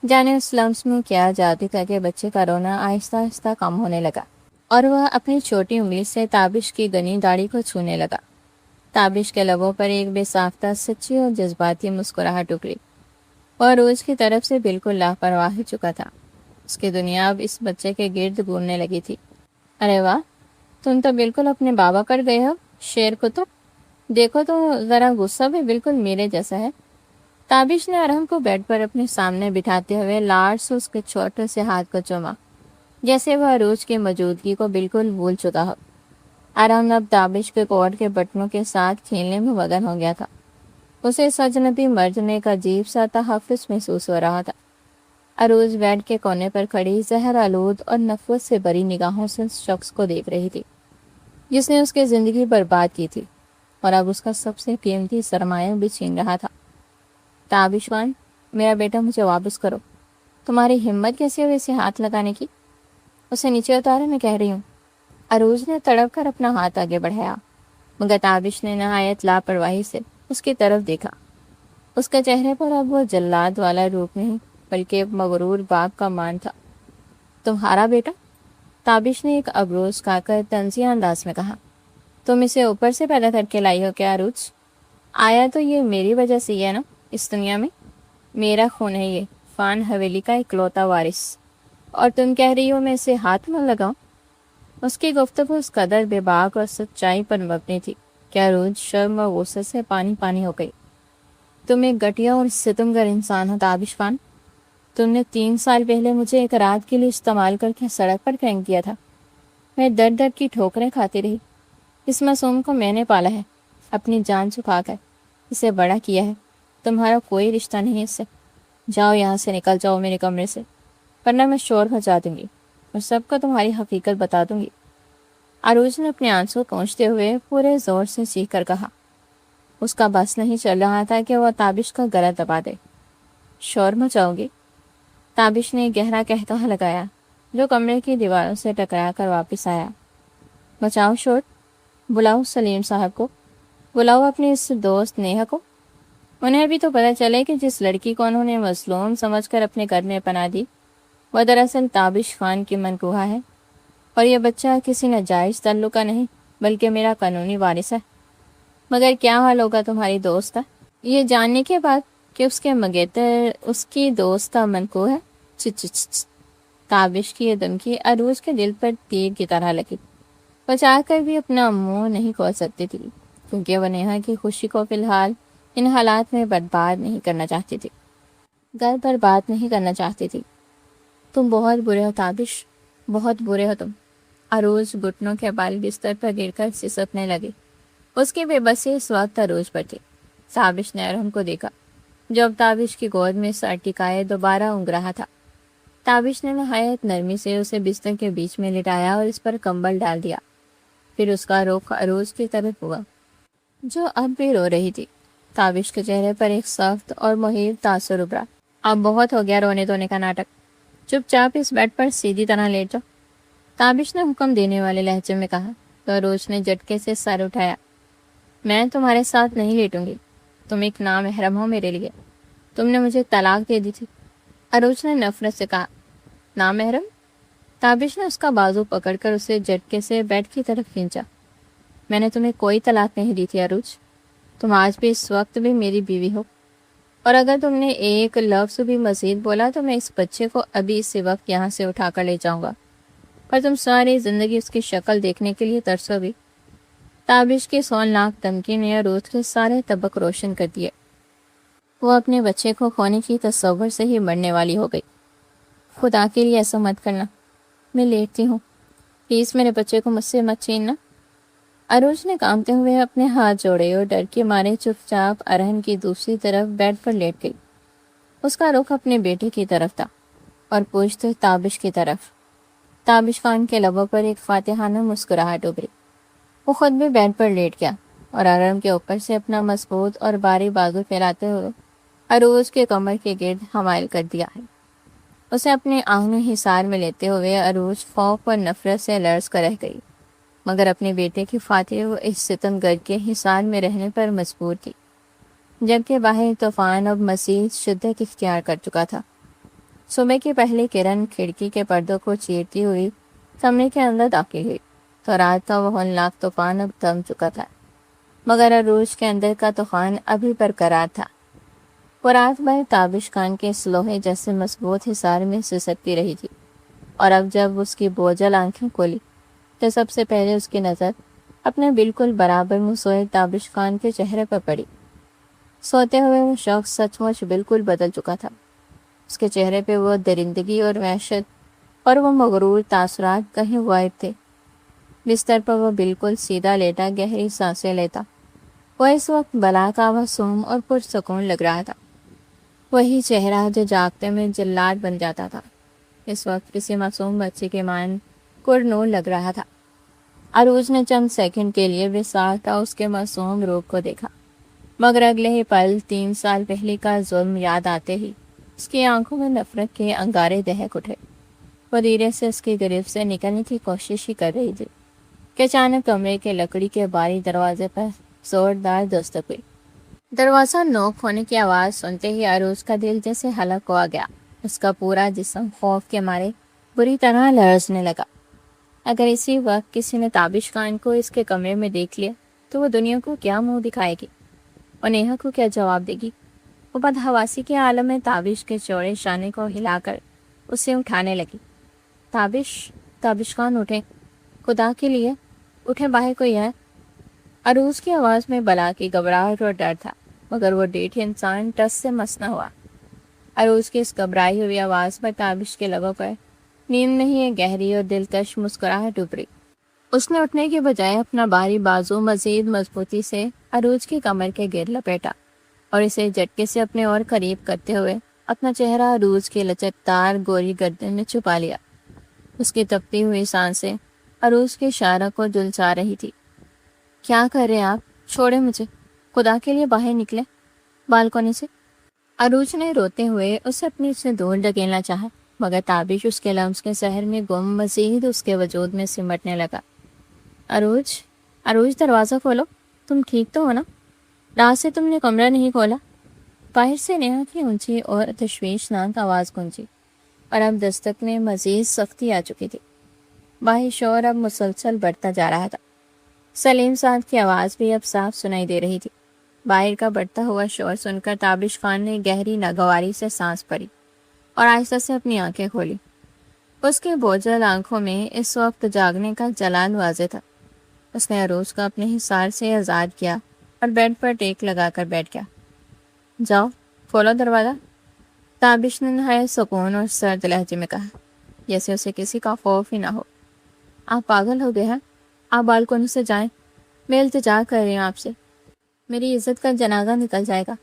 Speaker 1: جانے اس لمس میں کیا جادو کر کے بچے کا رونا آہستہ آہستہ کم ہونے لگا اور وہ اپنی چھوٹی انگلی سے تابش کی گنی داڑھی کو چھونے لگا۔ تابش کے لبوں پر ایک بے ساختہ سچی اور جذباتی مسکراہٹ ٹکری۔ وہ عروج کی طرف سے بالکل لاپرواہ ہو چکا تھا۔ اس کی دنیا اب اس بچے کے گرد گھومنے لگی تھی۔ ارے واہ، تم تو بالکل اپنے بابا کر گئے ہو، شیر کو تو دیکھو تو ذرا، غصہ بھی بالکل میرے جیسا ہے۔ تابش نے ارون کو بیڈ پر اپنے سامنے بٹھاتے ہوئے لاڑ سے اس کے چھوٹے سے ہاتھ کو چوما، جیسے وہ عروج کی موجودگی کو بالکل بھول چکا ہو۔ ارون اب تابش کے کوٹ کے بٹنوں کے ساتھ کھیلنے میں مگن ہو گیا تھا۔ اسے اس اجنبی مرد میں ایک عجیب سا تحفظ محسوس ہو رہا تھا۔ عروج بیڈ کے کونے پر کھڑی زہر آلود اور نفرت سے بری نگاہوں سے اس شخص کو دیکھ رہی تھی جس نے اس کی زندگی برباد کی تھی اور اب اس کا سب سے قیمتی سرمایہ بھی چھین رہا تھا۔ تابش خان، میرا بیٹا مجھے واپس کرو۔ تمہاری ہمت کیسی ہوئی اسے ہاتھ لگانے کی؟ اسے نیچے اتارو، میں کہہ رہی ہوں۔ عروج نے تڑپ کر اپنا ہاتھ آگے بڑھایا، مگر تابش نے نہایت لاپرواہی سے اس کی طرف دیکھا۔ اس کے چہرے پر اب وہ جلاد والا روپ نہیں بلکہ ایک مغرور باپ کا مان تھا۔ تمہارا بیٹا؟ تابش نے ایک ابروز کھا کر طنزیہ انداز میں کہا۔ تم اسے اوپر سے پیدا کر کے لائی ہو کیا عروج؟ آیا تو یہ میری وجہ سے ہی ہے نا اس دنیا میں۔ میرا خون ہے یہ، خان حویلی کا اکلوتا وارث، اور تم کہہ رہی ہو میں اسے ہاتھ نہ لگاؤں؟ اس کی گفتگو اس قدر بے باک اور سچائی پر مبنی تھی کہ عروج شرم و غصے سے پانی پانی ہو گئی۔ تم ایک گھٹیا اور ستمگر انسان ہو تابش خان۔ تم نے 3 سال پہلے مجھے ایک رات کے لیے استعمال کر کے سڑک پر پھینک دیا تھا۔ میں در در کی ٹھوکریں کھاتی رہی۔ اس معصوم کو میں نے پالا ہے، اپنی جان چکا کر اسے بڑا کیا ہے۔ تمہارا کوئی رشتہ نہیں اس سے۔ جاؤ یہاں سے، نکل جاؤ میرے کمرے سے، ورنہ میں شور مچا دوں گی اور سب کو تمہاری حقیقت بتا دوں گی۔ عروج نے اپنے آنسو پہنچتے ہوئے پورے زور سے چیخ کر کہا۔ اس کا بس نہیں چل رہا تھا کہ وہ تابش کا گلا دبا دے۔ شور مچاؤ گی؟ تابش نے گہرا قہقہہ لگایا جو کمرے کی دیواروں سے ٹکرا کر واپس آیا۔ مچاؤ شور؟ بلاؤ سلیم صاحب کو، بلاؤ اپنی اس دوست نیہا کو۔ انہیں ابھی تو پتہ چلے کہ جس لڑکی کو انہوں نے مظلوم سمجھ کر اپنے گھر میں پناہ دی وہ دراصل تابش خان کی منکوہا ہے، اور یہ بچہ کسی ناجائز تعلق کا نہیں بلکہ میرا قانونی وارث ہے۔ مگر کیا حال ہوگا تمہاری دوست کا یہ جاننے کے بعد کہ اس کے مگیتر اس کی دوست کا منکوہ ہے؟ تابش کی یہ دھمکی عروج کے دل پر تیر کی طرح لگی۔ وہ چاہ کر بھی اپنا منہ نہیں کھول سکتی تھی کیونکہ وہ نیہا کی خوشی کو فی الحال ان حالات میں برباد نہیں کرنا چاہتی تھی، گھر برباد نہیں کرنا چاہتی تھی۔ تم بہت برے ہو تابش، بہت برے ہو تم۔ عروج گھٹنوں کے بال بستر پر گر کر سسکنے لگی۔ اس کی بے بسی اس وقت عروج پر تھی۔ تابش نے ارون کو دیکھا جو اب تابش کی گود میں سر ٹکائے دوبارہ اونگ رہا تھا۔ تابش نے نہایت نرمی سے اسے بستر کے بیچ میں لٹایا اور اس پر کمبل ڈال دیا۔ پھر اس کا رخ عروج کی طرف ہوا جو اب بھی رو رہی تھی۔ تابش کے چہرے پر ایک سخت اور محیط تاثر ابھرا۔ اب بہت ہو گیا رونے دھونے کا ناٹک، چپ چاپ اس بیڈ پر سیدھی طرح لیٹ جاؤ۔ تابش نے حکم دینے والے لہجے میں کہا تو عروج نے جھٹکے سے سر اٹھایا۔ میں تمہارے ساتھ نہیں لیٹوں گی، تم ایک نامحرم ہو میرے لیے، تم نے مجھے طلاق دے دی تھی۔ عروج نے نفرت سے کہا، نامحرم؟ تابش نے اس کا بازو پکڑ کر اسے جھٹکے سے بیڈ کی طرف کھینچا۔ میں نے تمہیں کوئی طلاق نہیں دی تھی عروج، تم آج بھی اس وقت بھی میری بیوی ہو، اور اگر تم نے ایک لفظ بھی مزید بولا تو میں اس بچے کو ابھی اسی وقت یہاں سے اٹھا کر لے جاؤں گا، اور تم ساری زندگی اس کی شکل دیکھنے کے لیے ترسو گی۔ تابش کی سولناک دھمکی نے عروج کے سارے طبق روشن کر دیے۔ وہ اپنے بچے کو کھونے کی تصور سے ہی مرنے والی ہو گئی۔ خدا کے لیے ایسا مت کرنا، میں لیٹتی ہوں، پلیز میرے بچے کو مجھ سے مت چھیننا۔ عروج نے کانپتے ہوئے اپنے ہاتھ جوڑے اور ڈر کے مارے چپ چاپ ارہن کی دوسری طرف بیڈ پر لیٹ گئی۔ اس کا رخ اپنے بیٹے کی طرف تھا اور پوچھتے تابش کی طرف۔ تابش خان کے لبوں پر ایک فاتحانہ مسکراہٹ ابھری۔ وہ خود بھی بیڈ پر لیٹ گیا اور ارہن کے اوپر سے اپنا مضبوط اور بھاری بازو پھیلاتے ہوئے عروج کے کمر کے گرد حمائل کر دیا ہے۔ اسے اپنے آنگن حصار میں لیتے ہوئے عروج خوف اور نفرت سے لرز کر رہ گئی، مگر اپنے بیٹے کی فاتح و اس ستم گر کے حصار میں رہنے پر مجبور تھی، جبکہ باہر طوفان اب مزید شدت اختیار کر چکا تھا۔ صبح کی پہلی کرن کھڑکی کے پردوں کو چیرتی ہوئی کمرے کے اندر داخل ہوئی تو رات کا وہ ہولناک طوفان اب تھم چکا تھا، مگر عروج کے اندر کا طوفان ابھی برقرار تھا۔ وہ رات بھر تابش خان کے اس لوہے جیسے مضبوط حصار میں سسکتی رہی تھی، اور اب جب اس کی بوجھل آنکھیں کھولی تو سب سے پہلے اس کی نظر اپنے بالکل برابر منہ سوئے تابش خان کے چہرے پر پڑی۔ سوتے ہوئے وہ شخص سچ مچ بالکل بدل چکا تھا۔ اس کے چہرے پہ وہ درندگی اور وحشت اور وہ مغرور تاثرات کہیں غائب تھے۔ بستر پر وہ بالکل سیدھا لیٹا گہری سانسیں لیتا۔ وہ اس وقت بلا کا معصوم اور پرسکون لگ رہا تھا، وہی چہرہ جو جاگتے میں جلاد بن جاتا تھا اس وقت کسی معصوم بچے کے مان کرنور لگ رہا تھا۔ عروج نے چند سیکنڈ کے لیے بساطا اس کے معصوم روپ کو دیکھا، مگر اگلے ہی پل 3 سال پہلے کا ظلم یاد آتے ہی اس کی آنکھوں میں نفرت کے انگارے دہک اٹھے۔ وہ دھیرے سے اس کی گرفت سے نکلنے کی کوشش ہی کر رہی تھی کہ اچانک کمرے کے لکڑی کے باری دروازے پر زوردار دستک ہوئی۔ دروازہ نوک ہونے کی آواز سنتے ہی عروج کا دل جیسے ہلک ہوا گیا۔ اس کا پورا جسم خوف کے مارے بری طرح لرزنے لگا۔ اگر اسی وقت کسی نے تابش خان کو اس کے کمرے میں دیکھ لیا تو وہ دنیا کو کیا منہ دکھائے گی اور نیہا کو کیا جواب دے گی؟ وہ بدحواسی کے عالم میں تابش کے چوڑے شانے کو ہلا کر اسے اٹھانے لگی۔ تابش خان اٹھے، خدا کے لیے اٹھے، باہر کوئی ہے۔ عروج کی آواز میں بلا کی گھبراہٹ اور ڈر تھا، مگر وہ ڈیٹھی انسان ٹس سے مس نہ ہوا۔ عروج کی اس گھبرائی ہوئی آواز پر تابش کے لبوں پر نیند نہیں ایک گہری اور دلکش مسکراہٹ ابھری۔ اس نے اٹھنے کے بجائے اپنا بھاری بازو مزید مضبوطی سے عروج کی کمر کے گرد لپیٹا اور اسے جھٹکے سے اپنے اور قریب کرتے ہوئے اپنا چہرہ عروج کے لچکدار گوری گردن میں چھپا لیا۔ اس کی تپتی ہوئی سانسیں عروج کے اشارہ کو جلسا رہی تھی۔ کیا کر رہے ہیں آپ؟ چھوڑے مجھے، خدا کے لیے باہر نکلے بالکونی سے۔ عروج نے روتے ہوئے اسے اپنے سے دور ڈھکیلنا چاہا، مگر تابش اس کے لمس کے سحر میں گم مزید اس کے وجود میں سمٹنے لگا۔ عروج دروازہ کھولو، تم ٹھیک تو ہو نا؟ رات سے تم نے کمرہ نہیں کھولا۔ باہر سے نیہا کی اونچی اور تشویشناک آواز گونجی، اور اب دستک میں مزید سختی آ چکی تھی۔ باہر شور اب مسلسل بڑھتا جا رہا تھا۔ سلیم صاحب کی آواز بھی اب صاف سنائی دے رہی تھی۔ باہر کا بڑھتا ہوا شور سن کر تابش خان نے گہری ناگواری سے سانس پڑی اور آہستہ سے اپنی آنکھیں کھولی۔ اس کے بوجھل آنکھوں میں اس وقت جاگنے کا جلال واضح تھا۔ اس نے عروج کو اپنے حصار سے آزاد کیا اور بیڈ پر ٹیک لگا کر بیٹھ گیا۔ جاؤ کھولو دروازہ، تابش نے نہایت سکون اور سرد لہجے میں کہا، جیسے اسے کسی کا خوف ہی نہ ہو۔ آپ پاگل ہو گئے ہیں، آپ بالکونی سے جائیں، میں التجا کر رہی ہوں آپ سے، میری عزت کا جنازہ نکل جائے گا۔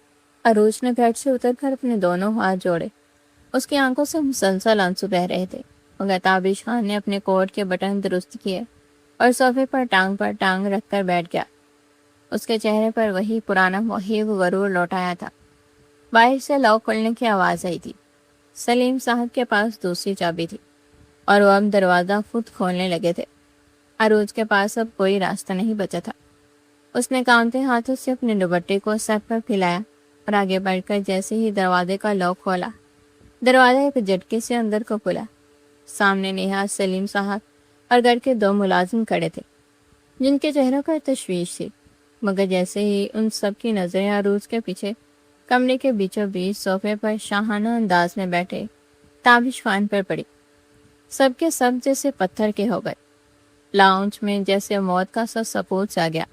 Speaker 1: عروج نے بیڈ سے اتر کر اپنے دونوں ہاتھ جوڑے۔ اس کی آنکھوں سے مسلسل آنسو بہ رہے تھے، مگر تابش خان نے اپنے کوٹ کے بٹن درست کیے اور صوفے پر ٹانگ رکھ کر بیٹھ گیا۔ اس کے چہرے پر وہی پرانا محیب غرور لوٹ آیا تھا۔ باہر سے لاک کھلنے کی آواز آئی تھی۔ سلیم صاحب کے پاس دوسری چابی تھی۔ اور وہ اب دروازہ خود کھولنے لگے تھے۔ عروج کے پاس اب کوئی راستہ نہیں بچا تھا۔ اس نے کانپتے ہاتھوں سے اپنے دوپٹے کو سر پر پھیلایا اور آگے بڑھ کر جیسے ہی دروازے کا لاک کھولا، دروازہ ایک جھٹکے سے اندر کو کھلا۔ سامنے نیہا، سلیم صاحب اور گھر کے 2 ملازم کھڑے تھے، جن کے چہروں پر تشویش تھی، مگر جیسے ہی ان سب کی نظریں عروج کے پیچھے کمرے کے بیچوں بیچ صوفے پر شاہانہ انداز میں بیٹھے تابش خان پر پڑی، سب کے سب جیسے پتھر کے ہو گئے۔ لاؤنج میں جیسے موت کا سا سکوت چھا گیا۔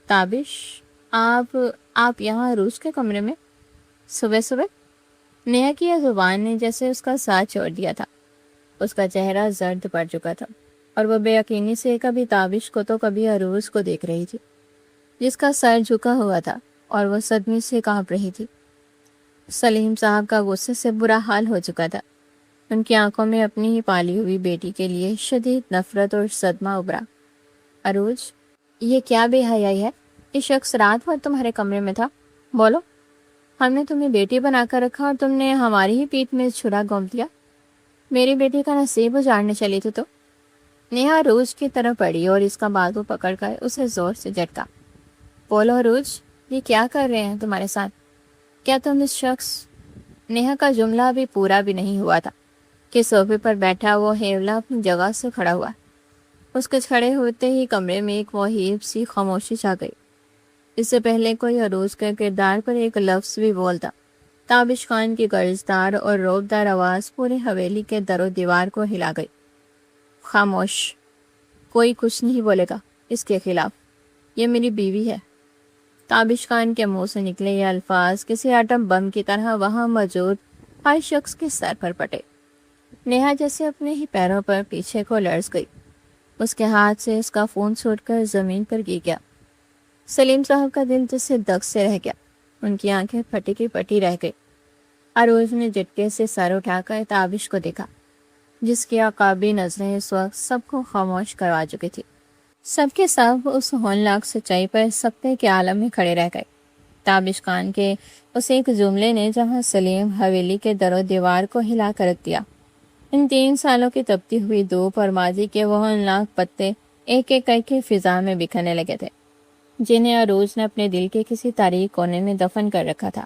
Speaker 1: تابش، آپ یہاں عروج کے کمرے میں صبح صبح؟ نیہا کی یہ زبان نے جیسے اس کا ساتھ چھوڑ دیا تھا۔ اس کا چہرہ زرد پڑ چکا تھا اور وہ بے یقینی سے کبھی تابش کو تو کبھی عروج کو دیکھ رہی تھی، جس کا سر جھکا ہوا تھا اور وہ صدمے سے کانپ رہی تھی۔ سلیم صاحب کا غصے سے برا حال ہو چکا تھا۔ ان کی آنکھوں میں اپنی ہی پالی ہوئی بیٹی کے لیے شدید نفرت اور صدمہ ابھرا۔ عروج، یہ کیا بے حیائی ہے؟ یہ شخص رات بھر تمہارے کمرے میں تھا، بولو۔ ہم نے تمہیں بیٹی بنا کر رکھا اور تم نے ہماری ہی پیٹھ میں چھرا گھونپ دیا۔ میری بیٹی کا نصیب اجاڑنے چلی تھی تو۔ نیہا عروج کی طرف پڑی اور اس کا بازو پکڑ کر اسے زور سے جھٹکا۔ بولو عروج، یہ کیا کر رہے ہیں تمہارے ساتھ؟ کیا تم اس شخص… نیہا کا جملہ ابھی پورا بھی نہیں ہوا تھا کہ صوفے پر بیٹھا وہ ہیولا اپنی جگہ سے کھڑا ہوا۔ اس کے کھڑے ہوتے ہی کمرے میں ایک مہیب سی خاموشی چھا گئی۔ اس سے پہلے کوئی عروج کے کردار پر ایک لفظ بھی بولتا، تابش خان کی گرجدار اور روبدار آواز پورے حویلی کے در و دیوار کو ہلا گئی۔ خاموش، کوئی کچھ نہیں بولے گا اس کے خلاف، یہ میری بیوی ہے۔ تابش خان کے منہ سے نکلے یہ الفاظ کسی ایٹم بم کی طرح وہاں موجود ہر شخص کے سر پر پٹے۔ نیہا جیسے اپنے ہی پیروں پر پیچھے کو لرز گئی۔ اس کے ہاتھ سے اس کا فون چھوٹ کر زمین پر گر گیا۔ سلیم صاحب کا دل جیسے دگ سے رہ گیا، ان کی آنکھیں پھٹی کی پٹی رہ گئی۔ عروج نے جھٹکے سے سر اٹھا کر تابش کو دیکھا، جس کی عقابی نظریں اس وقت سب کو خاموش کروا چکی تھی۔ سب کے سب اس ہولناک سچائی پر سکتے کے عالم میں کھڑے رہ گئے۔ تابش خان کے اس ایک جملے نے جہاں سلیم حویلی کے در و دیوار کو ہلا کر رکھ دیا، ان 3 سالوں کی تپتی ہوئی دھوپ اور ماضی کے وہ ہولناک پتے ایک ایک کر کے فضا میں بکھرنے لگے تھے، جنہیں عروج نے اپنے دل کے کسی تاریک کونے میں دفن کر رکھا تھا،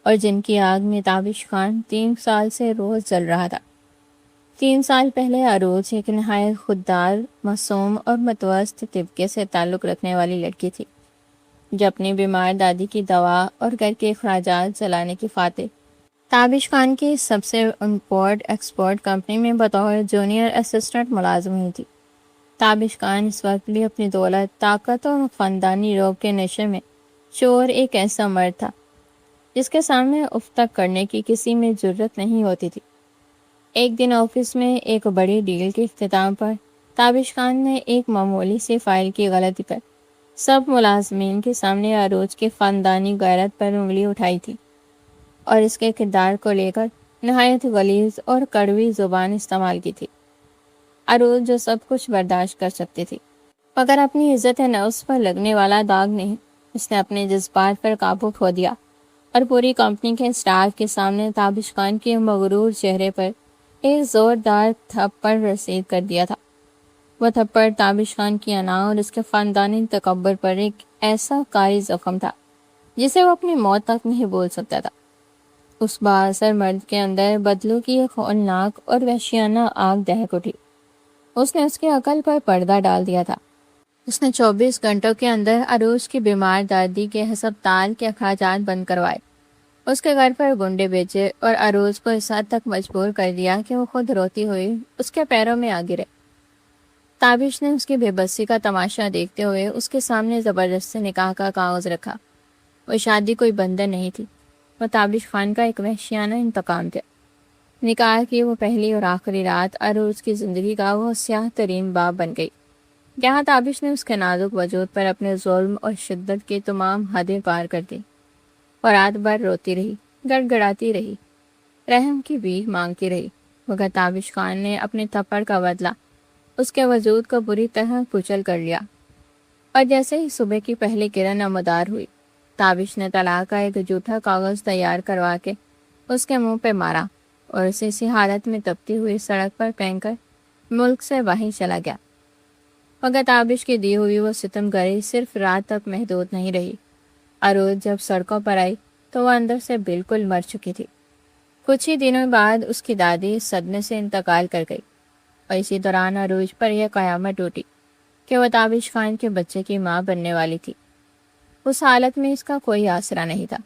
Speaker 1: اور جن کی آگ میں تابش خان 3 سال سے روز جل رہا تھا۔ 3 سال پہلے عروج ایک نہایت خوددار، معصوم اور متوسط طبقے سے تعلق رکھنے والی لڑکی تھی، جو اپنی بیمار دادی کی دوا اور گھر کے اخراجات چلانے کی خاطر تابش خان کی سب سے امپورٹ ایکسپورٹ کمپنی میں بطور جونیئر اسسٹنٹ ملازم ہوئی تھی۔ تابش خان اس وقت بھی اپنی دولت، طاقت اور خاندانی روب کے نشے میں چور ایک ایسا مرد تھا جس کے سامنے اف تک کرنے کی کسی میں جرت نہیں ہوتی تھی۔ ایک دن آفس میں ایک بڑی ڈیل کے اختتام پر تابش خان نے ایک معمولی سی فائل کی غلطی پر سب ملازمین کے سامنے عروج کے خاندانی غیرت پر انگلی اٹھائی تھی اور اس کے کردار کو لے کر نہایت غلیظ اور کڑوی زبان استعمال کی تھی۔ عروج جو سب کچھ برداشت کر سکتی تھی، مگر اپنی عزت نفس پر لگنے والا داغ نہیں، اس نے اپنے جذبات پر قابو کھو دیا اور پوری کمپنی کے اسٹاف کے سامنے تابش خان کے مغرور چہرے پر ایک زوردار تھپڑ رسید کر دیا تھا۔ وہ تھپڑ تابش خان کی انا اور اس کے خاندانی تکبر پر ایک ایسا کاری زخم تھا جسے وہ اپنی موت تک نہیں بول سکتا تھا۔ اس بااثر مرد کے اندر بدلوں کی ایک ہولناک اور وحشیانہ آگ دہک اٹھی۔ اس نے اس کی عقل پر پردہ ڈال دیا تھا۔ اس نے 24 گھنٹوں کے اندر عروج کی بیمار دادی کے ہسپتال کے اخراجات بند کروائے، اس کے گھر پر گنڈے بیچے اور عروج کو اس حد تک مجبور کر دیا کہ وہ خود روتی ہوئی اس کے پیروں میں آ گرے۔ تابش نے اس کی بے بسی کا تماشا دیکھتے ہوئے اس کے سامنے زبردستی نکاح کا کاغذ رکھا۔ وہ شادی کوئی بندھن نہیں تھی، وہ تابش خان کا ایک وحشیانہ انتقام تھا۔ نکاح کی وہ پہلی اور آخری رات عروج کی زندگی کا وہ سیاہ ترین باب بن گئی، جہاں تابش نے اس کے نازک وجود پر اپنے ظلم اور شدت کی تمام حدیں پار کر دی، اور رات بھر روتی رہی، گڑ گڑاتی رہی، رحم کی بھیک مانگتی رہی، مگر تابش خان نے اپنے تھپڑ کا بدلہ اس کے وجود کو بری طرح کچل کر لیا۔ اور جیسے ہی صبح کی پہلی کرن نمودار ہوئی، تابش نے طلاق کا ایک جھوٹا کاغذ تیار کروا کے اس کے منہ پہ مارا اور اسے اسی حالت میں تپتی ہوئی سڑک پر پھینک کر ملک سے باہر چلا گیا۔ مگر تابش کی دی ہوئی وہ ستم گری صرف رات تک محدود نہیں رہی۔ عروج جب سڑکوں پر آئی تو وہ اندر سے بالکل مر چکی تھی۔ کچھ ہی دنوں بعد اس کی دادی صدمے سے انتقال کر گئی، اور اسی دوران عروج پر یہ قیامت ٹوٹی کہ وہ تابش خان کے بچے کی ماں بننے والی تھی۔ اس حالت میں اس کا کوئی آسرا نہیں تھا۔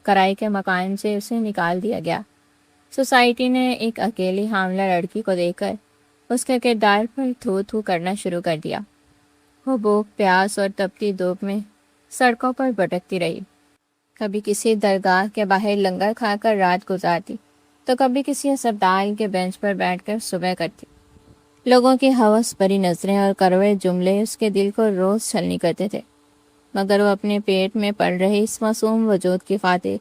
Speaker 1: کرائے کے مکان سے اسے نکال دیا گیا۔ سوسائٹی نے ایک اکیلی حاملہ لڑکی کو دیکھ کر اس کے کردار پر تھو تھو کرنا شروع کر دیا۔ وہ بھوک، پیاس اور تپتی دھوپ میں سڑکوں پر بھٹکتی رہی۔ کبھی کسی درگاہ کے باہر لنگر کھا کر رات گزارتی تو کبھی کسی اسپتال کے بینچ پر بیٹھ کر صبح کرتی۔ لوگوں کی ہوس بھری نظریں اور کڑوے جملے اس کے دل کو روز چھلنی کرتے تھے، مگر وہ اپنے پیٹ میں پڑ رہی اس معصوم وجود کی خاطر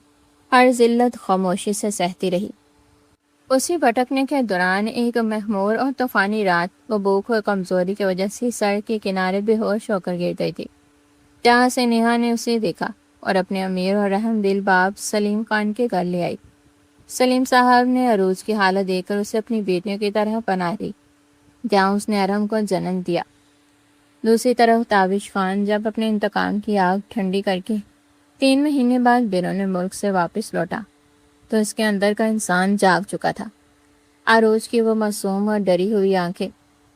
Speaker 1: ہر ذلت خاموشی سے سہتی رہی۔ اسی بھٹکنے کے دوران ایک مخمور اور طوفانی رات وہ بھوک اور کمزوری کی وجہ سے سڑک کے کنارے بے ہوش ہو کر گر گئی تھی، جہاں سے نیہا نے اسے دیکھا اور اپنے امیر اور رحم دل باپ سلیم خان کے گھر لے آئی۔ سلیم صاحب نے عروج کی حالت دیکھ کر اسے اپنی بیٹیوں کی طرح پناہ دی، جہاں اس نے ارحم کو جنم دیا۔ دوسری طرف تابش خان جب اپنے انتقام کی آگ ٹھنڈی کر کے 3 مہینے بعد بیرون ملک سے واپس لوٹا تو اس کے اندر کا انسان جاگ چکا تھا۔ عروج کی وہ معصوم اور ڈری ہوئی آنکھیں،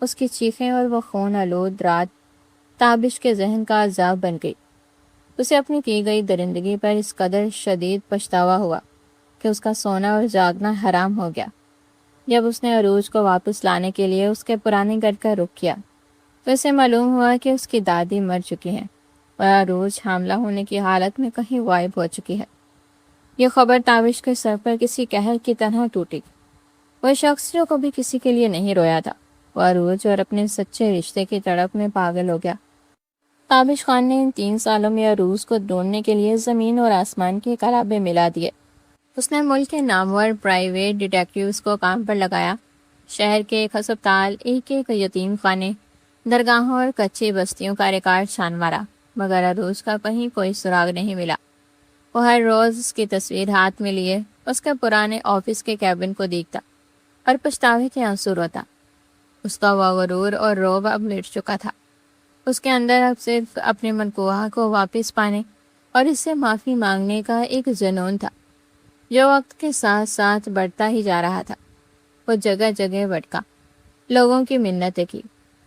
Speaker 1: اس کی چیخیں اور وہ خون آلود رات تابش کے ذہن کا عذاب بن گئی۔ اسے اپنی کی گئی درندگی پر اس قدر شدید پچھتاوا ہوا کہ اس کا سونا اور جاگنا حرام ہو گیا۔ جب اس نے عروج کو واپس لانے کے لیے اس کے پرانے گھر کا رخ کیا تو اسے معلوم ہوا کہ اس کی دادی مر چکی ہیں اور عروج حاملہ ہونے کی حالت میں کہیں غائب ہو چکی ہے۔ یہ خبر تابش کے سر پر کسی قہر کی طرح ٹوٹی۔ وہ شخص جو کبھی کسی کے لیے نہیں رویا تھا، وہ عروج اور اپنے سچے رشتے کی تڑپ میں پاگل ہو گیا۔ تابش خان نے ان 3 سالوں میں عروج کو ڈھونڈنے کے لیے زمین اور آسمان کے قلابے ملا دیے۔ اس نے ملک کے نامور پرائیویٹ ڈیٹیکٹیوز کو کام پر لگایا، شہر کے ایک ہسپتال، ایک یتیم خانے، درگاہوں اور کچی بستیوں کا ریکارڈ چھان مارا، مگر عروج کا کہیں کوئی سراغ نہیں ملا۔ وہ ہر روز اس کی تصویر ہاتھ میں لیے اس کے پرانے آفس کے کیبن کو دیکھتا اور پچھتاوے کے آنسو روتا۔ اس کا وہ غرور اور رعب اب مٹ چکا تھا۔ اس کے اندر اب صرف اپنے منقوہ کو واپس پانے اور اس سے معافی مانگنے کا ایک جنون تھا، جو وقت کے ساتھ ساتھ بڑھتا ہی جا رہا تھا۔ وہ جگہ جگہ بھٹکا، لوگوں کی منتیں کی،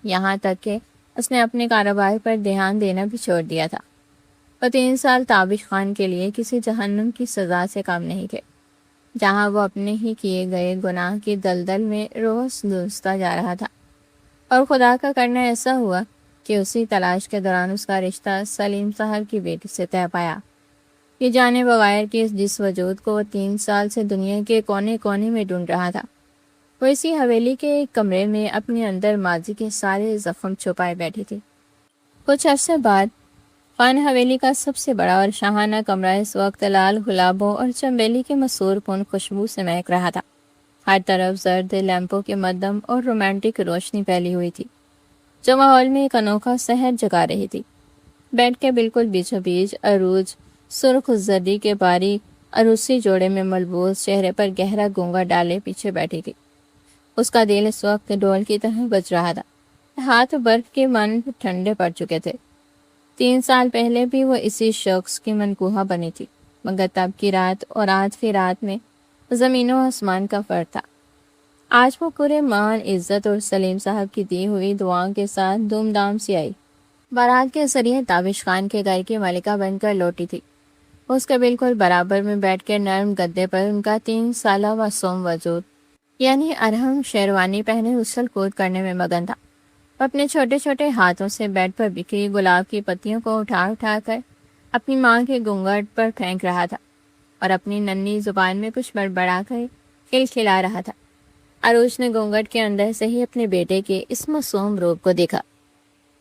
Speaker 1: یہاں تک کہ اس نے اپنے کاروبار پر دھیان دینا بھی چھوڑ دیا تھا۔ وہ 3 سال تابش خان کے لیے کسی جہنم کی سزا سے کم نہیں تھے، جہاں وہ اپنے ہی کیے گئے گناہ کی دلدل میں روز دھنستا جا رہا تھا۔ اور خدا کا کرنا ایسا ہوا کہ اسی تلاش کے دوران اس کا رشتہ سلیم صاحب کی بیٹی سے طے پایا۔ یہ جانے بغیر کہ جس وجود کو وہ 3 سال سے دنیا کے کونے کونے میں ڈھونڈ رہا تھا، وہ اسی حویلی کے ایک کمرے میں اپنے اندر ماضی کے سارے زخم چھپائے بیٹھی تھی۔ کچھ عرصے بعد خان حویلی کا سب سے بڑا اور شاہانہ کمرہ اس وقت لال گلابوں اور چنبیلی کے مسور کن خوشبو سے مہک رہا تھا۔ ہر طرف زرد لیمپوں کے مدھم اور رومانٹک روشنی پھیلی ہوئی تھی، جو ماحول میں ایک انوکھا سحر جگا رہی تھی۔ بیڈ کے بالکل بیچوں بیچ عروج سرخ زردی کے باریک عروسی جوڑے میں ملبوس چہرے پر گہرا گونگھٹ ڈالے پیچھے بیٹھی تھی۔ اس کا دل اس وقت ڈول کی طرح بج رہا تھا، ہاتھ برف کے مانند ٹھنڈے پڑ چکے تھے۔ 3 سال پہلے بھی وہ اسی شخص کی منقوہ بنی تھی، مگر تب کی رات اور آج کی رات میں زمین و آسمان کا فرق تھا۔ آج وہ پورے مان عزت اور سلیم صاحب کی دی ہوئی دعاؤں کے ساتھ دھوم دھام سے آئی۔ بارات کے ذریعے تابش خان کے گھر کی ملکہ بن کر لوٹی تھی۔ اس کے بالکل برابر میں بیٹھ کے نرم گدے پر ان کا 3 سالہ معصوم وجود یعنی ارحم شیروانی پہنے اچھل کود کرنے میں مگن تھا۔ وہ اپنے چھوٹے چھوٹے ہاتھوں سے بیڈ پر بکھری گلاب کی پتیوں کو اٹھا اٹھا کر اپنی ماں کے گھونگھٹ پر پھینک رہا تھا اور اپنی ننھی زبان میں کچھ بڑبڑا کر کھلکھلا رہا تھا۔ عروج نے گھونگھٹ کے اندر سے ہی اپنے بیٹے کے اس معصوم روپ کو دیکھا۔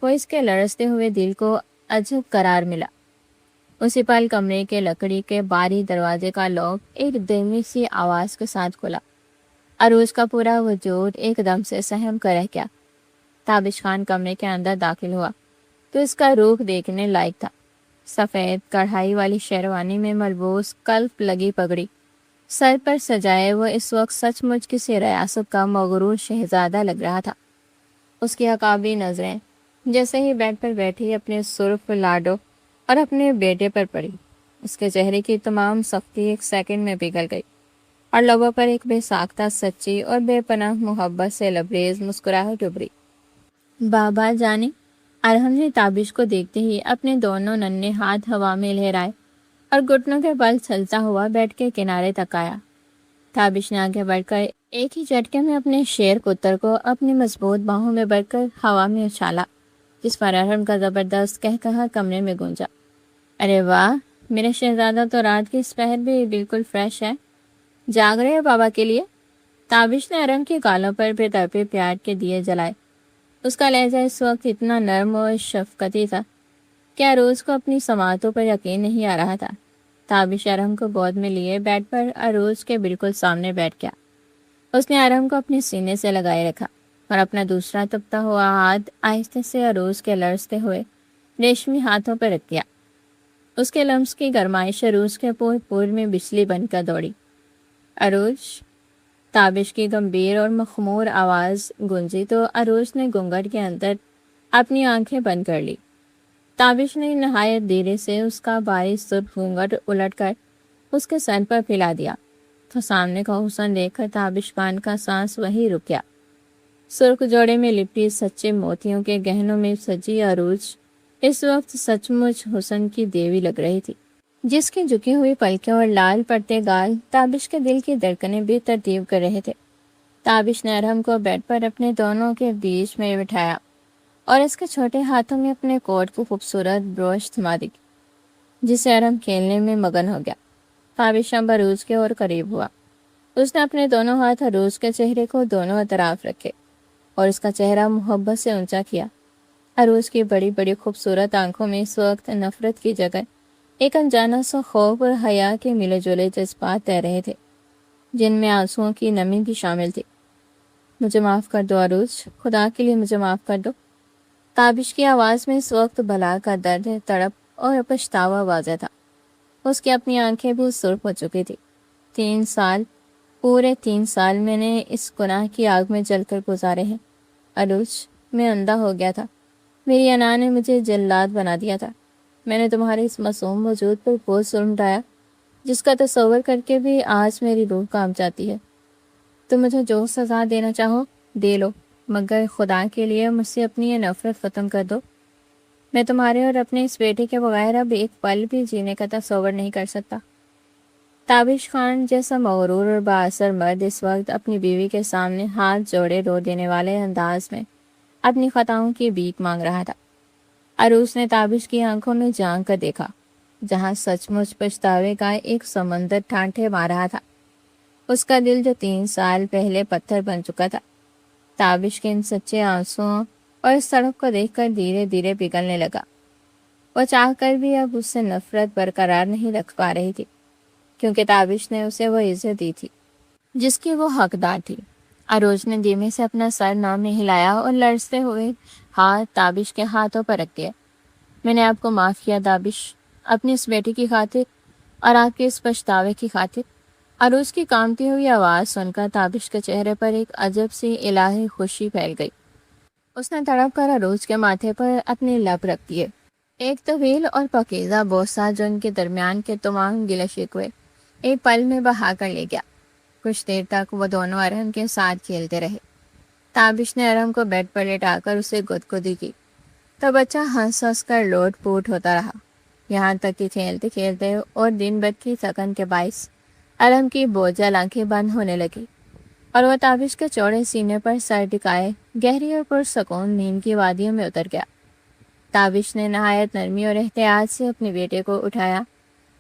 Speaker 1: وہ اس کے لرزتے ہوئے دل کو عجب قرار ملا۔ اسی پل کمرے کے لکڑی کے باری دروازے کا لوک ایک دھیمی سی آواز کے ساتھ کھلا۔ عروج کا پورا وجود ایک دم سے سہم کر رہ گیا۔ تابش خان کمرے کے اندر داخل ہوا تو اس کا روح دیکھنے لائق تھا۔ سفید کڑھائی والی شیروانی میں ملبوس کلپ لگی پگڑی، سر پر سجائے وہ اس وقت سچ مچ کسی ریاست کا مغرور شہزادہ لگ رہا تھا۔ اس کی عقابی نظریں جیسے ہی بیڈ پر بیٹھی اپنے سرخ لاڈو اور اپنے بیٹے پر پڑی، اس کے چہرے کی تمام سختی ایک سیکنڈ میں پگھل گئی اور لبوں پر ایک بے ساختہ سچی اور بے پناہ محبت سے لبریز مسکراہٹ ابھری۔ بابا جانے، ارحم نے تابش کو دیکھتے ہی اپنے دونوں ننھے ہاتھ ہوا میں لہرائے اور گھٹنوں کے بل چلتا ہوا بیڈ کے کنارے تک آیا۔ تابش نے آگے بڑھ کر ایک ہی جھٹکے میں اپنے شیر پتر کو اپنی مضبوط باہوں میں بڑھ کر ہوا میں اچھالا، جس پر ارحم کا زبردست قہقہا کمرے میں گونجا۔ ارے واہ، میرا شہزادہ تو رات کی اس پہر بھی بالکل فریش ہے، جاگ رہے ہو بابا کے لیے؟ تابش نے ارحم کے گالوں پر بے طرفے پیار کے دیے جلائے۔ اس کا لہجہ اس وقت اتنا نرم اور شفقتی تھا کہ عروج کو اپنی سماعتوں پر یقین نہیں آ رہا تھا۔ تابش ارحم کو گود میں لیے بیڈ پر عروج کے بالکل سامنے بیٹھ گیا۔ اس نے ارحم کو اپنے سینے سے لگائے رکھا اور اپنا دوسرا تپتا ہوا ہاتھ آہستہ سے عروج کے لرزتے ہوئے ریشمی ہاتھوں پر رکھ دیا۔ اس کے لمس کی گرمائش عروج کے پور میں بجلی بن کر دوڑی۔ عروج، تابش کی گمبھیر اور مخمور آواز گونجی تو عروج نے گھونگھٹ کے اندر اپنی آنکھیں بند کر لی۔ تابش نے نہایت دھیرے سے اس کا بھاری سرخ گھونگھٹ الٹ کر اس کے سر پر پھیلا دیا تو سامنے کا حسن دیکھ کر تابش خان کا سانس وہیں رک گیا۔ سرخ جوڑے میں لپٹی سچے موتیوں کے گہنوں میں سجی عروج اس وقت سچ مچ حسن کی دیوی لگ رہی تھی، جس کی جھکی ہوئی پلکیں اور لال پڑتے گال تابش کے دل کی دھڑکنیں بھی ترتیب کر رہے تھے۔ تابش نے ارحم کو بیڈ پر اپنے دونوں کے بیچ میں بٹھایا اور اس کے چھوٹے ہاتھوں میں اپنے کوٹ کو خوبصورت بروش تھما دی، جس سے ارحم کھیلنے میں مگن ہو گیا۔ تابش اب عروج کے اور قریب ہوا۔ اس نے اپنے دونوں ہاتھ عروج کے چہرے کو دونوں اطراف رکھے اور اس کا چہرہ محبت سے اونچا کیا۔ عروج کی بڑی بڑی خوبصورت آنکھوں میں اس وقت نفرت کی جگہ ایک انجانا سا خوف اور حیا کے ملے جلے جذبات تیر رہے تھے، جن میں آنسوؤں کی نمی بھی شامل تھی۔ مجھے معاف کر دو عروج، خدا کے لیے مجھے معاف کر دو۔ تابش کی آواز میں اس وقت بلا کا درد، تڑپ اور پچھتاوا واضح تھا۔ اس کی اپنی آنکھیں بھی سرخ ہو چکی تھی۔ 3 سال، پورے 3 سال میں نے اس گناہ کی آگ میں جل کر گزارے ہیں۔ عروج، میں اندھا ہو گیا تھا، میری انا نے مجھے جلاد بنا دیا تھا۔ میں نے تمہارے اس معصوم وجود پر وہ ظلم ڈھایا جس کا تصور کر کے بھی آج میری روح کانپ جاتی ہے۔ تم مجھے جو سزا دینا چاہو دے لو، مگر خدا کے لیے مجھ سے اپنی یہ نفرت ختم کر دو۔ میں تمہارے اور اپنے اس بیٹے کے بغیر اب ایک پل بھی جینے کا تصور نہیں کر سکتا۔ تابش خان جیسا مغرور اور بااثر مرد اس وقت اپنی بیوی کے سامنے ہاتھ جوڑے رو دینے والے انداز میں اپنی خطاؤں کی بھیک مانگ رہا تھا۔ عروج نے تابش کی آنکھوں میں جھانک کر دیکھا، جہاں سچ مچ پچھتاوے کا ایک سمندر ٹھانٹھے مار رہا تھا۔ اس کا دل جو 3 سال پہلے پتھر بن چکا تھا، تابش کے ان سچے آنسوؤں اور اس سڑک کو دیکھ کر دھیرے دھیرے پگھلنے لگا۔ وہ چاہ کر بھی اب اس سے نفرت برقرار نہیں رکھ پا رہی تھی، کیونکہ تابش نے اسے وہ عزت دی تھی جس کی وہ حقدار تھی۔ عروج نے دھیمے سے اپنا سر نام میں ہلایا اور لرزتے ہوئے ہاتھ تابش کے ہاتھوں پر رکھ دیا۔ میں نے آپ کو معاف کیا تابش، اپنی اس بیٹی کی خاطر اور آپ کے اس پچھتاوے کی خاطر۔ عروج کی کانپتی ہوئی آواز سن کر تابش کے چہرے پر ایک عجب سی الہی خوشی پھیل گئی۔ اس نے تڑپ کر عروج کے ماتھے پر اپنے لب رکھ دیے، ایک طویل اور پاکیزہ بوسہ جو ان کے درمیان کے تمام گلے شکوے ایک پل میں بہا کر لے گیا۔ کچھ دیر تک وہ دونوں ارحم کے ساتھ کھیلتے رہے۔ تابش نے ارحم کو بیڈ پر لٹا کر اسے گدگدی کی تو بچہ ہنس ہنس کر لوٹ پوٹ ہوتا رہا، یہاں تک کہ کھیلتے کھیلتے اور دن بھر کی تھکن کے باعث ارحم کی بوجھل آنکھیں بند ہونے لگی اور وہ تابش کے چوڑے سینے پر سر ٹکائے گہری اور پرسکون نیند کی وادیوں میں اتر گیا۔ تابش نے نہایت نرمی اور احتیاط سے اپنے بیٹے کو اٹھایا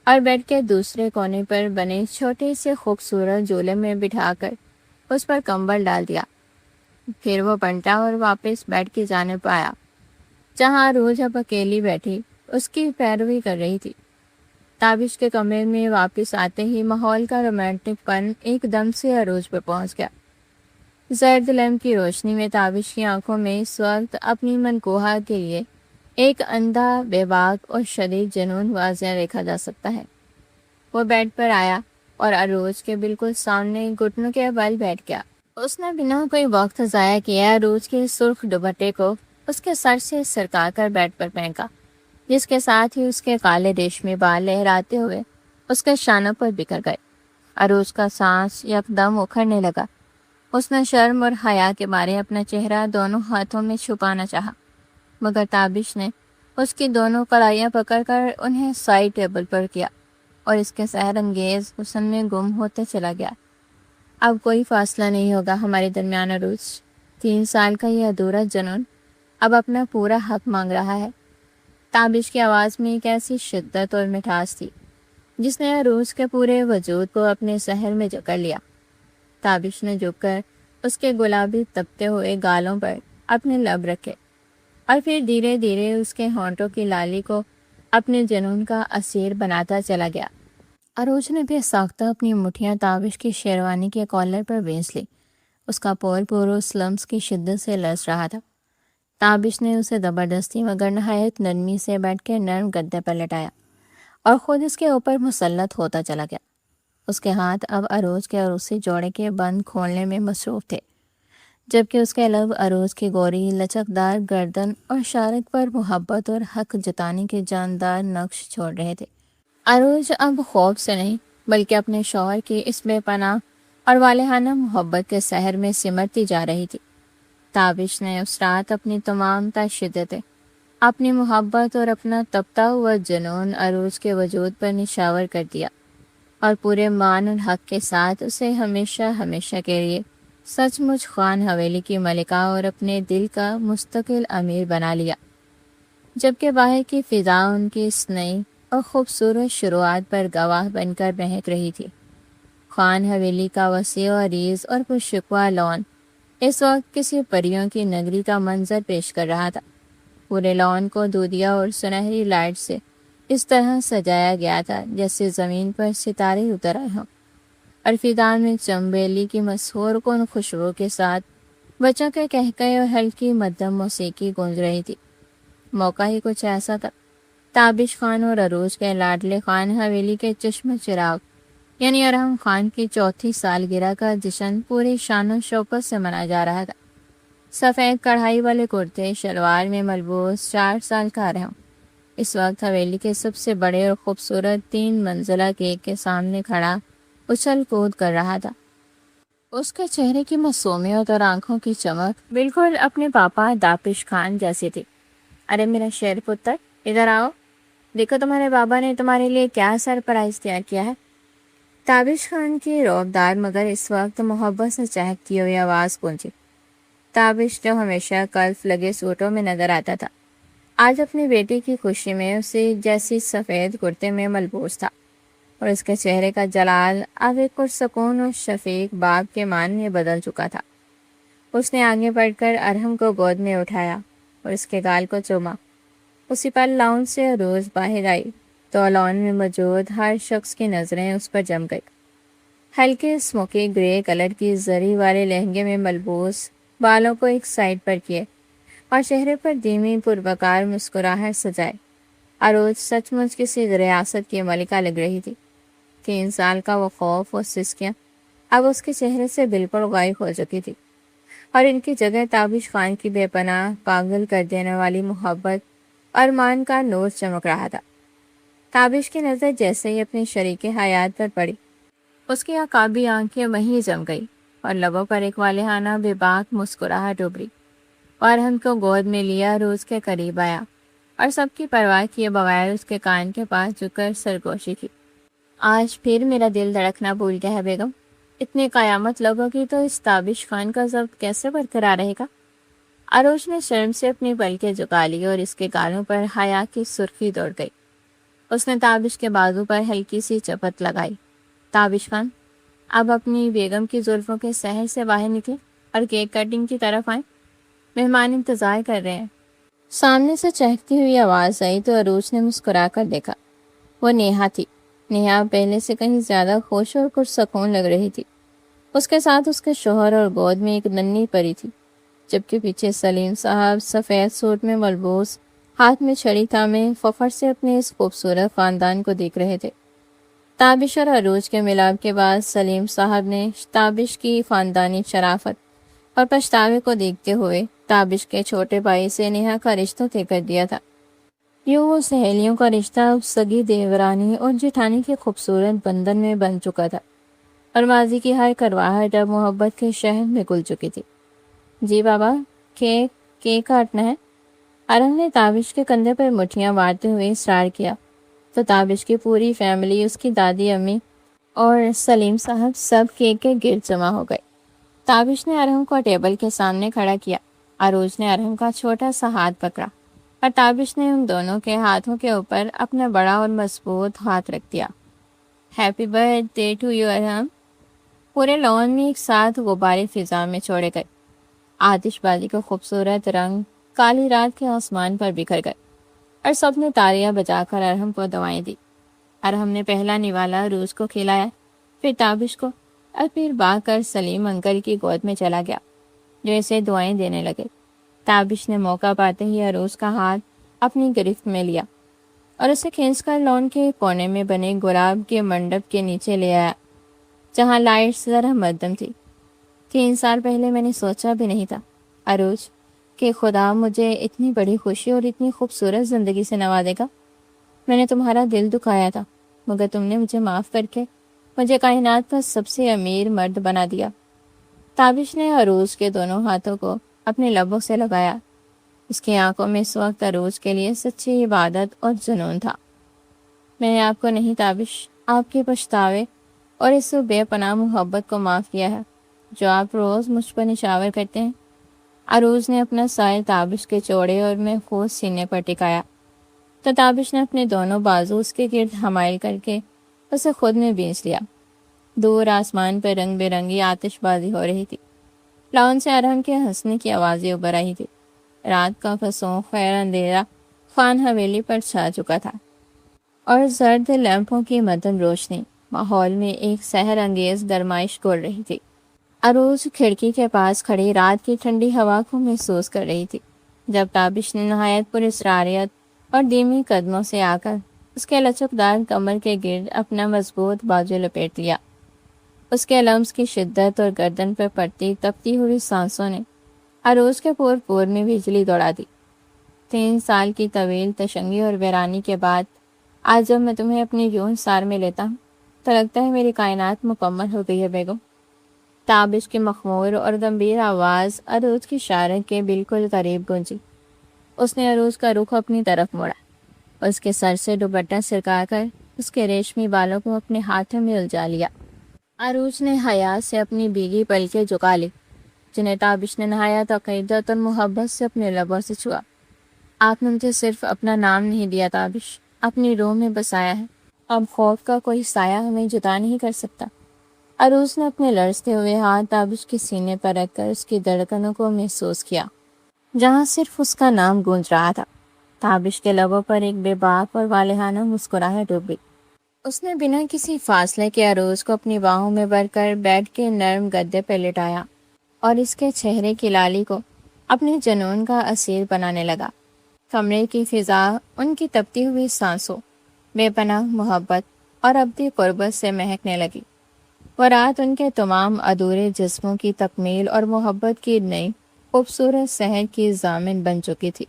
Speaker 1: اور بیڈ کے دوسرے کونے پر بنے چھوٹے سے خوبصورت جھولے میں بٹھا کر اس پر کمبل ڈال دیا۔ پھر وہ پلٹا اور واپس بیڈ کی جانب آیا، جہاں عروج اب اکیلی بیٹھی اس کی پیروی کر رہی تھی۔ تابش کے کمرے میں واپس آتے ہی ماحول کا رومانٹک پن ایک دم سے عروج پہ پہنچ گیا۔ زرد لیمپ کی روشنی میں تابش کی آنکھوں میں اس وقت اپنی منقوہہ کے لیے ایک اندھا، بے باک اور شدید جنون واضح دیکھا جا سکتا ہے۔ وہ بیڈ پر آیا اور عروج کے بالکل سامنے گھٹنوں کے بل بیٹھ گیا۔ اس نے بنا کوئی وقت ضائع کیا عروج کے سرخ دوپٹے کو اس کے سر سے سرکا کر بیڈ پر پھینکا، جس کے ساتھ ہی اس کے کالے ریشمی بال لہراتے ہوئے اس کے شانوں پر بکھر گئے۔ عروج کا سانس یکدم اکھڑنے لگا۔ اس نے شرم اور حیا کے مارے اپنا چہرہ دونوں ہاتھوں میں چھپانا چاہا، مگر تابش نے اس کی دونوں کلائیاں پکڑ کر انہیں سائڈ ٹیبل پر کیا اور اس کے سحر انگیز حسن میں گم ہوتے چلا گیا۔ اب کوئی فاصلہ نہیں ہوگا ہمارے درمیان عروج۔ 3 سال کا یہ ادھورا جنون اب اپنا پورا حق مانگ رہا ہے۔ تابش کی آواز میں ایک ایسی شدت اور مٹھاس تھی جس نے عروج کے پورے وجود کو اپنے سحر میں جکڑ لیا۔ تابش نے جھک کر اس کے گلابی تپتے ہوئے گالوں پر اپنے لب رکھے اور پھر دھیرے دھیرے اس کے ہونٹوں کی لالی کو اپنے جنون کا اسیر بناتا چلا گیا۔ عروج نے بے ساختہ اپنی مٹھیاں تابش کی شیروانی کے کالر پر بھیج لی۔ اس کا پور پورس لمس کی شدت سے لرز رہا تھا۔ تابش نے اسے زبردستی مگر نہایت نرمی سے بیٹھ کے نرم گدے پر لٹایا اور خود اس کے اوپر مسلط ہوتا چلا گیا۔ اس کے ہاتھ اب عروج کے عروسی جوڑے کے بند کھولنے میں مصروف تھے، جبکہ اس کے لب عروج کی گوری لچکدار گردن اور شارک پر محبت اور حق جتانے کے جاندار نقش چھوڑ رہے تھے۔ عروج اب خوف سے نہیں بلکہ اپنے شوہر کی اس بے پناہ اور والہانہ محبت کے سحر میں سمرتی جا رہی تھی۔ تابش نے اس رات اپنی تمام تر شدتیں، اپنی محبت اور اپنا تپتا ہوا جنون عروج کے وجود پر نشاور کر دیا اور پورے مان اور حق کے ساتھ اسے ہمیشہ ہمیشہ کے لیے سچ مچ خان حویلی کی ملکہ اور اپنے دل کا مستقل امیر بنا لیا۔ جبکہ باہر کی فضا ان کی اس نئی اور خوبصورت شروعات پر گواہ بن کر مہک رہی تھی۔ خان حویلی کا وسیع و عریض اور پرشکوہ لان اس وقت کسی پریوں کی نگری کا منظر پیش کر رہا تھا۔ پورے لان کو دودھیا اور سنہری لائٹ سے اس طرح سجایا گیا تھا جیسے زمین پر ستارے اتر آئے ہوں، اور فضا میں چمبیلی کی مسحور کن خوشبو کے ساتھ بچوں کے کہکے اور ہلکی مدھم موسیقی گونج رہی تھی۔ موقع ہی کچھ ایسا تھا۔ تابش خان اور عروج کے لاڈلے خان حویلی کے چشم چراغ یعنی ارحم خان کی 4تھی سالگرہ کا جشن پوری شان و شوکت سے منایا جا رہا تھا۔ سفید کڑھائی والے کرتے شلوار میں ملبوس 4 سال کا ارحم اس وقت حویلی کے سب سے بڑے اور خوبصورت 3 منزلہ کیک کے سامنے کھڑا اچھل کود کر رہا تھا۔ اس کے چہرے کی معصومیت اور آنکھوں کی چمک بالکل اپنے پاپا تابش خان جیسی تھی۔ ارے میرا شیر پتر، ادھر آؤ، دیکھو تمہارے بابا نے تمہارے لیے کیا سرپرائز تیار کیا ہے۔ تابش خان کی روبدار مگر اس وقت محبت سے چہکتی ہوئی آواز گونجی۔ تابش جو ہمیشہ کلف لگے سوٹوں میں نظر آتا تھا، آج اپنی بیٹی کی خوشی میں اسی جیسی سفید کرتے میں ملبوس تھا، اور اس کے چہرے کا جلال اب ایک پرسکون اور شفیق باپ کے مان میں بدل چکا تھا۔ اس نے آگے بڑھ کر ارحم کو گود میں اٹھایا اور اس کے گال کو چوما۔ اسی پر لان سے عروج باہر آئی تو لان میں موجود ہر شخص کی نظریں اس پر جم گئی۔ ہلکے اسموکی گرے کلر کی زری والے لہنگے میں ملبوس، بالوں کو ایک سائڈ پر کیے اور چہرے پر دھیمی پروقار مسکراہٹ سجائے، عروج سچ مچ کسی ریاست کی ملکہ لگ رہی تھی۔ 3 سال کا وہ خوف اور سسکیاں اب اس کے چہرے سے بالکل غائب ہو چکی تھی، اور ان کی جگہ تابش خان کی بے پناہ پاگل کر دینے والی محبت اور مان کا نور چمک رہا تھا۔ تابش کی نظر جیسے ہی اپنی شریک حیات پر پڑی، اس کی عقابی آنکھیں وہیں جم گئی اور لبوں پر ایک والہانہ بے باک مسکراہٹ ابھری، اور ہم کو گود میں لیا روز کے قریب آیا اور سب کی پرواہ کیے بغیر اس کے کان کے پاس جھک کر سرگوشی کی۔ آج پھر میرا دل دھڑکنا بھول گیا ہے بیگم، اتنی قیامت لوگوں کی تو اس تابش خان کا ضبط کیسے برقرار رہے گا؟ عروج نے شرم سے اپنی پلکیں جھکا لی اور اس کے گالوں پر حیا کی سرخی دوڑ گئی۔ اس نے تابش کے بازو پر ہلکی سی چپت لگائی۔ تابش خان، اب اپنی بیگم کی زلفوں کے سحر سے باہر نکلے اور کیک کٹنگ کی طرف آئیں، مہمان انتظار کر رہے ہیں۔ سامنے سے چہکتی ہوئی آواز آئی تو عروج نے مسکرا کر دیکھا، وہ نیہا تھی۔ نیہا پہلے سے کہیں زیادہ خوش اور پرسکون لگ رہی تھی۔ اس کے ساتھ اس کے شوہر اور گود میں ایک ننھی پری تھی، جبکہ پیچھے سلیم صاحب سفید سوٹ میں ملبوس، ہاتھ میں چھڑی تھامے فخر سے اپنے اس خوبصورت خاندان کو دیکھ رہے تھے۔ تابش اور عروج کے ملاپ کے بعد سلیم صاحب نے تابش کی خاندانی شرافت اور پچھتاوے کو دیکھتے ہوئے تابش کے چھوٹے بھائی سے نیہا کا رشتہ طے کر دیا تھا۔ یوں وہ سہیلیوں کا رشتہ اب سگی دیورانی اور جٹھانی کے خوبصورت بندھن میں بن چکا تھا، اور ماضی کی ہر کرواہٹ اب محبت کے شہد میں گل چکی تھی۔ جی بابا، کیک کاٹنا ہے؟ ارہم نے تابش کے کندھے پر مٹھیاں مارتے ہوئے اصرار کیا تو تابش کی پوری فیملی، اس کی دادی امی اور سلیم صاحب سب کیک کے گرد جمع ہو گئے۔ تابش نے ارہم کو ٹیبل کے سامنے کھڑا کیا، عروج نے ارہم کا چھوٹا سا ہاتھ پکڑا اور تابش نے ان دونوں کے ہاتھوں کے اوپر اپنا بڑا اور مضبوط ہاتھ رکھ دیا۔ Happy birthday to you Arham. پورے لون میں ایک ساتھ غبارے فضا میں چھوڑے گئے، آتش بازی کے خوبصورت رنگ کالی رات کے آسمان پر بکھر گئے، اور سب نے تالیاں بجا کر ارہم کو دعائیں دی۔ ارہم نے پہلا نوالا عروج کو کھلایا، پھر تابش کو، اور پھر بھاگ کر سلیم انکل کی گود میں چلا گیا جو اسے دعائیں دینے لگے۔ تابش نے موقع پاتے ہی عروج کا ہاتھ اپنی گرفت میں لیا اور اسے کھینچ کر لون کے کونے میں بنے گلاب کے منڈپ کے نیچے لے آیا، جہاں لائٹس ذرا مدھم تھی۔ 3 سال پہلے میں نے سوچا بھی نہیں تھا عروج کہ خدا مجھے اتنی بڑی خوشی اور اتنی خوبصورت زندگی سے نوازے گا۔ میں نے تمہارا دل دکھایا تھا، مگر تم نے مجھے معاف کر کے مجھے کائنات کا سب سے امیر مرد بنا دیا۔ تابش نے عروج کے دونوں ہاتھوں کو اپنے لبوں سے لگایا۔ اس کی آنکھوں میں اس وقت عروج کے لیے سچی عبادت اور جنون تھا۔ میں نے آپ کو نہیں تابش، آپ کے پچھتاوے اور اس بے پناہ محبت کو معاف کیا ہے جو آپ روز مجھ پر نشاور کرتے ہیں۔ عروج نے اپنا سائر تابش کے چوڑے اور محفوظ سینے پر ٹکایا تو تابش نے اپنے دونوں بازو اس کے گرد حمائل کر کے اسے خود میں بیچ لیا۔ دور آسمان پر رنگ برنگی آتش بازی ہو رہی تھی، لون سے ارہم کے ہنسنے کی آوازیں ابھر رہی تھی۔ رات کا فسوں خیر اندھیرا خان حویلی پر چھا چکا تھا، اور زرد لیمپوں کی مدھم روشنی ماحول میں ایک سحر انگیز گرمائش گھول رہی تھی۔ عروج کھڑکی کے پاس کھڑی رات کی ٹھنڈی ہوا کو محسوس کر رہی تھی جب تابش نے نہایت پر اسراریت اور دھیمی قدموں سے آ کر اس کے لچکدار کمر کے گرد اپنا مضبوط بازو لپیٹ لیا۔ اس کے لمس کی شدت اور گردن پر پڑتی تپتی ہوئی سانسوں نے عروج کے پور میں بجلی دوڑا دی۔ 3 سال کی طویل تشنگی اور ویرانی کے بعد آج جب میں تمہیں اپنی یوں سار میں لیتا ہوں تو لگتا ہے میری کائنات مکمل ہو گئی ہے بیگم۔ تابش کی مخمور اور گمبھیر آواز عروج کی شارک کے بالکل قریب گونجی۔ اس نے عروج کا رخ اپنی طرف موڑا، اس کے سر سے دوپٹہ سرکا کر اس کے ریشمی بالوں کو اپنے ہاتھوں میں الجھا لیا۔ عروج نے حیا سے اپنی بیگی پلکیں جھکا لی جنہیں تابش نے نہایت عقیدت اور محبت سے اپنے لبوں سے چھوا۔ آپ نے مجھے صرف اپنا نام نہیں دیا تابش، اپنی روح میں بسایا ہے۔ اب خوف کا کوئی سایہ ہمیں جدا نہیں کر سکتا۔ عروج نے اپنے لرزتے ہوئے ہاتھ تابش کے سینے پر رکھ کر اس کی دھڑکنوں کو محسوس کیا جہاں صرف اس کا نام گونج رہا تھا۔ تابش کے لبوں پر ایک بے باک اور والہانہ مسکراہٹ ڈوب گئی۔ اس نے بنا کسی فاصلے کے عروج کو اپنی باہوں میں بھر کر بیڈ کے نرم گدے پہ لٹایا اور اس کے چہرے کی لالی کو اپنے جنون کا اسیر بنانے لگا۔ کمرے کی فضا ان کی تپتی ہوئی سانسوں، بے پناہ محبت اور ابدی قربت سے مہکنے لگی۔ وہ رات ان کے تمام ادھورے جسموں کی تکمیل اور محبت کی نئی خوبصورت سحر کی ضامن بن چکی تھی۔